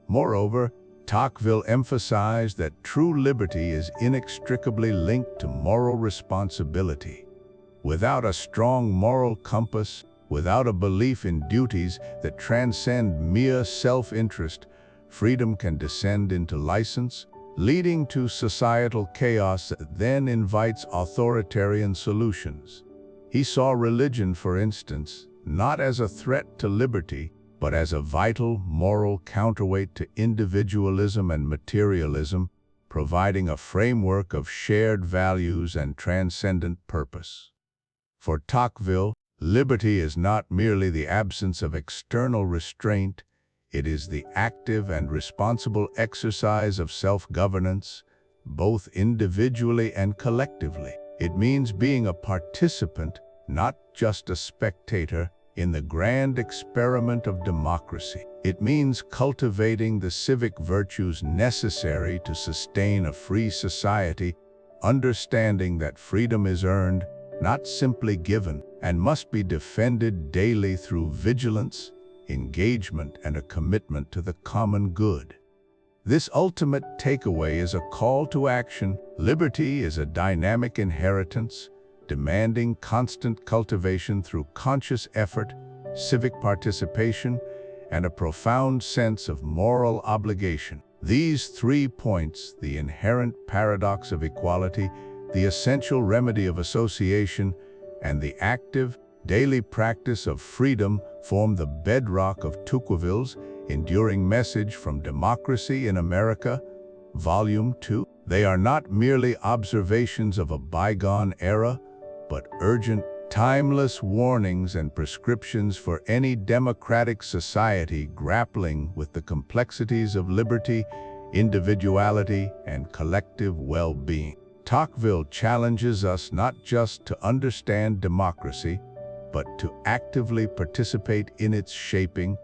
Speaker 1: Moreover, Tocqueville emphasized that true liberty is inextricably linked to moral responsibility. Without a strong moral compass, without a belief in duties that transcend mere self-interest, freedom can descend into license, leading to societal chaos that then invites authoritarian solutions. He saw religion, for instance, not as a threat to liberty, but as a vital moral counterweight to individualism and materialism, providing a framework of shared values and transcendent purpose. For Tocqueville, liberty is not merely the absence of external restraint, it is the active and responsible exercise of self-governance, both individually and collectively. It means being a participant, not just a spectator, in the grand experiment of democracy. It means cultivating the civic virtues necessary to sustain a free society, understanding that freedom is earned, not simply given, and must be defended daily through vigilance, engagement, and a commitment to the common good. This ultimate takeaway is a call to action. Liberty is a dynamic inheritance, demanding constant cultivation through conscious effort, civic participation, and a profound sense of moral obligation. These 3 points, the inherent paradox of equality, the essential remedy of association, and the active, daily practice of freedom, form the bedrock of Tocqueville's enduring message from Democracy in America, Volume 2. They are not merely observations of a bygone era, but urgent, timeless warnings and prescriptions for any democratic society grappling with the complexities of liberty, individuality, and collective well-being. Tocqueville challenges us not just to understand democracy, but to actively participate in its shaping,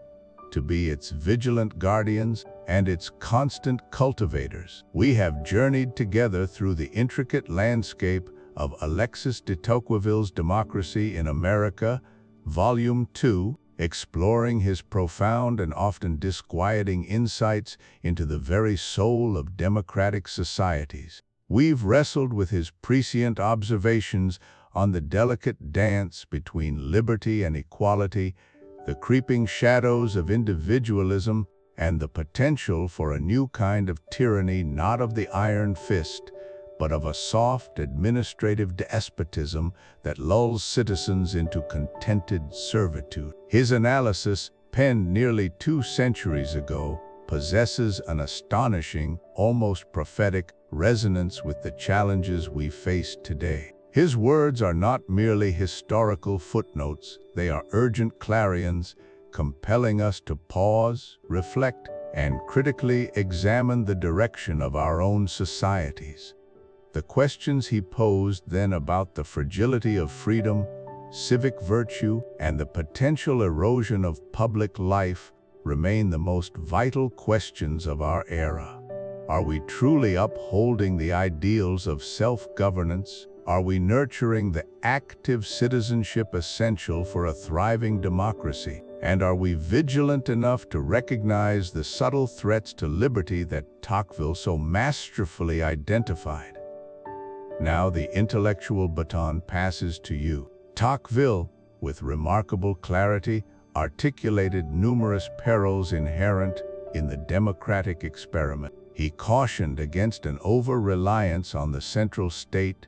Speaker 1: to be its vigilant guardians and its constant cultivators. We have journeyed together through the intricate landscape of Alexis de Tocqueville's Democracy in America, Volume 2, exploring his profound and often disquieting insights into the very soul of democratic societies. We've wrestled with his prescient observations on the delicate dance between liberty and equality, the creeping shadows of individualism, and the potential for a new kind of tyranny, not of the iron fist, but of a soft administrative despotism that lulls citizens into contented servitude. His analysis, penned nearly 2 centuries ago, possesses an astonishing, almost prophetic, resonance with the challenges we face today. His words are not merely historical footnotes, they are urgent clarions, compelling us to pause, reflect, and critically examine the direction of our own societies. The questions he posed then about the fragility of freedom, civic virtue, and the potential erosion of public life remain the most vital questions of our era. Are we truly upholding the ideals of self-governance? Are we nurturing the active citizenship essential for a thriving democracy? And are we vigilant enough to recognize the subtle threats to liberty that Tocqueville so masterfully identified? Now the intellectual baton passes to you. Tocqueville, with remarkable clarity, articulated numerous perils inherent in the democratic experiment. He cautioned against an over-reliance on the central state,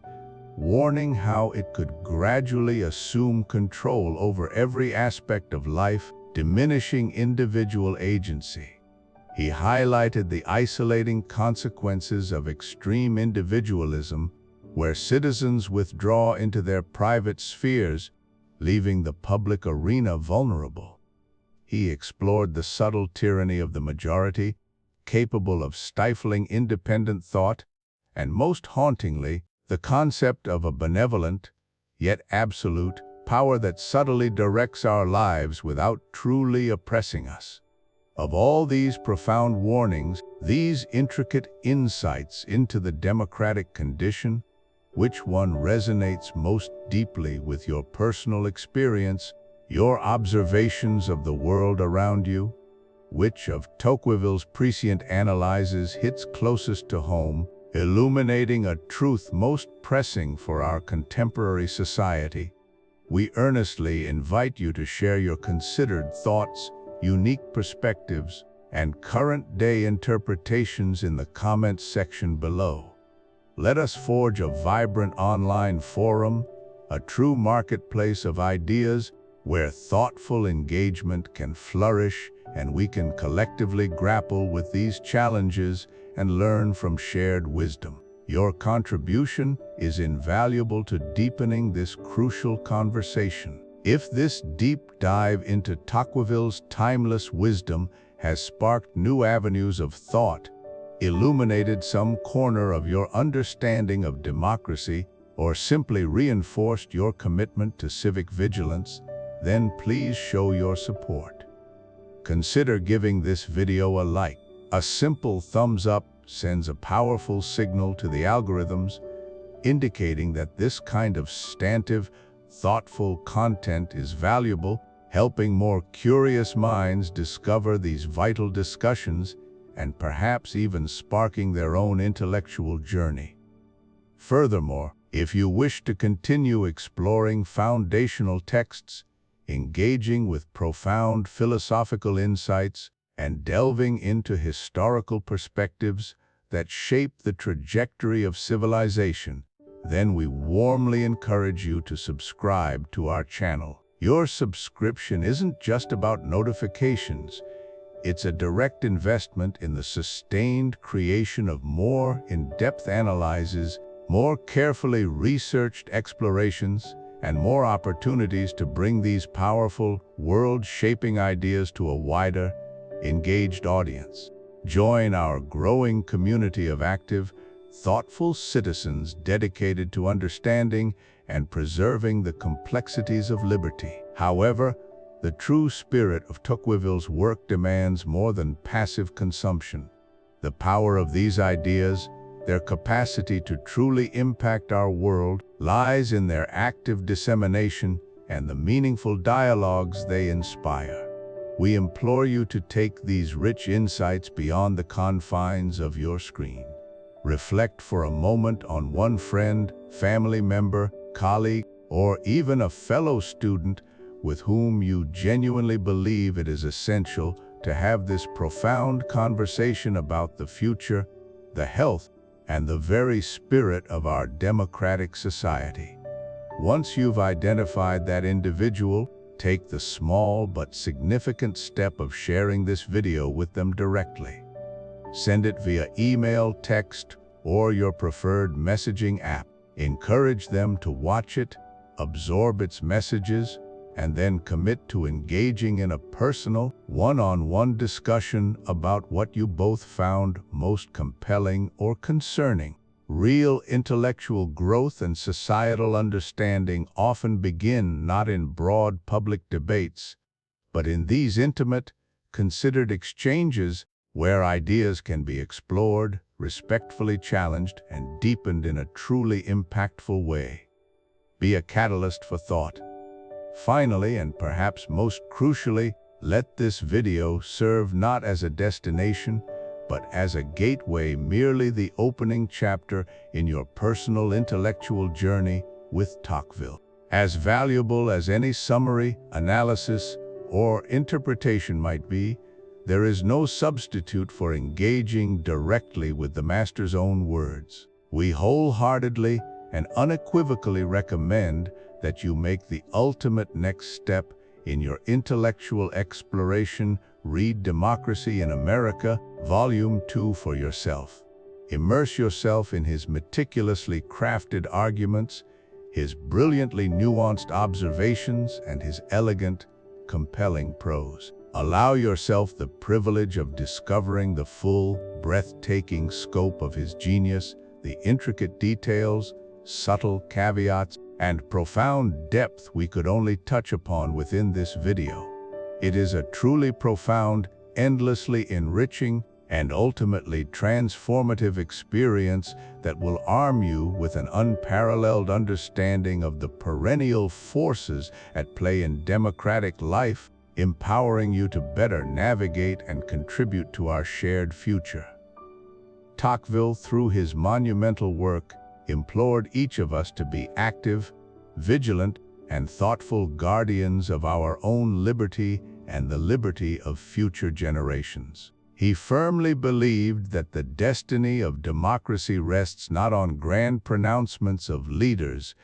Speaker 1: warning how it could gradually assume control over every aspect of life, diminishing individual agency. He highlighted the isolating consequences of extreme individualism, where citizens withdraw into their private spheres, leaving the public arena vulnerable. He explored the subtle tyranny of the majority, capable of stifling independent thought, and most hauntingly, the concept of a benevolent, yet absolute, power that subtly directs our lives without truly oppressing us. Of all these profound warnings, these intricate insights into the democratic condition, which one resonates most deeply with your personal experience, your observations of the world around you? Which of Tocqueville's prescient analyses hits closest to home, illuminating a truth most pressing for our contemporary society? We earnestly invite you to share your considered thoughts, unique perspectives, and current-day interpretations in the comments section below. Let us forge a vibrant online forum, a true marketplace of ideas where thoughtful engagement can flourish and we can collectively grapple with these challenges and learn from shared wisdom. Your contribution is invaluable to deepening this crucial conversation. If this deep dive into Tocqueville's timeless wisdom has sparked new avenues of thought, illuminated some corner of your understanding of democracy, or simply reinforced your commitment to civic vigilance, then please show your support. Consider giving this video a like. A simple thumbs up sends a powerful signal to the algorithms, indicating that this kind of substantive, thoughtful content is valuable, helping more curious minds discover these vital discussions and perhaps even sparking their own intellectual journey. Furthermore, if you wish to continue exploring foundational texts, engaging with profound philosophical insights, and delving into historical perspectives that shape the trajectory of civilization, then we warmly encourage you to subscribe to our channel. Your subscription isn't just about notifications, it's a direct investment in the sustained creation of more in-depth analyses, more carefully researched explorations, and more opportunities to bring these powerful, world-shaping ideas to a wider, engaged audience. Join our growing community of active, thoughtful citizens dedicated to understanding and preserving the complexities of liberty. However, the true spirit of Tocqueville's work demands more than passive consumption. The power of these ideas, their capacity to truly impact our world, lies in their active dissemination and the meaningful dialogues they inspire. We implore you to take these rich insights beyond the confines of your screen. Reflect for a moment on one friend, family member, colleague, or even a fellow student with whom you genuinely believe it is essential to have this profound conversation about the future, the health, and the very spirit of our democratic society. Once you've identified that individual, take the small but significant step of sharing this video with them directly. Send it via email, text, or your preferred messaging app. Encourage them to watch it, absorb its messages, and then commit to engaging in a personal, one-on-one discussion about what you both found most compelling or concerning. Real intellectual growth and societal understanding often begin not in broad public debates, but in these intimate, considered exchanges where ideas can be explored, respectfully challenged, and deepened in a truly impactful way. Be a catalyst for thought. Finally, and perhaps most crucially, let this video serve not as a destination, but as a gateway, merely the opening chapter in your personal intellectual journey with Tocqueville. As valuable as any summary, analysis, or interpretation might be, there is no substitute for engaging directly with the master's own words. We wholeheartedly and unequivocally recommend that you make the ultimate next step in your intellectual exploration. Read Democracy in America, Volume 2 for yourself. Immerse yourself in his meticulously crafted arguments, his brilliantly nuanced observations, and his elegant, compelling prose. Allow yourself the privilege of discovering the full, breathtaking scope of his genius, the intricate details, subtle caveats, and profound depth we could only touch upon within this video. It is a truly profound, endlessly enriching, and ultimately transformative experience that will arm you with an unparalleled understanding of the perennial forces at play in democratic life, empowering you to better navigate and contribute to our shared future. Tocqueville, through his monumental work, implored each of us to be active, vigilant, and thoughtful guardians of our own liberty and the liberty of future generations. He firmly believed that the destiny of democracy rests not on grand pronouncements of leaders,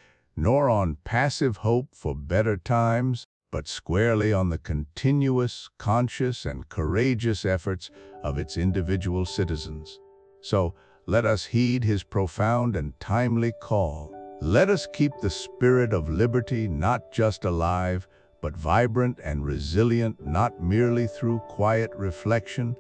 Speaker 1: nor on passive hope for better times, but squarely on the continuous, conscious, and courageous efforts of its individual citizens. So, let us heed his profound and timely call. Let us keep the spirit of liberty not just alive, but vibrant and resilient, not merely through quiet reflection,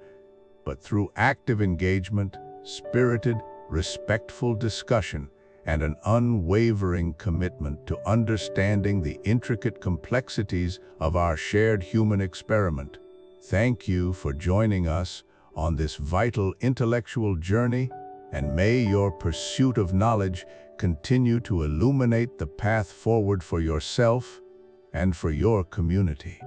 Speaker 1: but through active engagement, spirited, respectful discussion, and an unwavering commitment to understanding the intricate complexities of our shared human experiment. Thank you for joining us on this vital intellectual journey, and may your pursuit of knowledge continue to illuminate the path forward for yourself and for your community.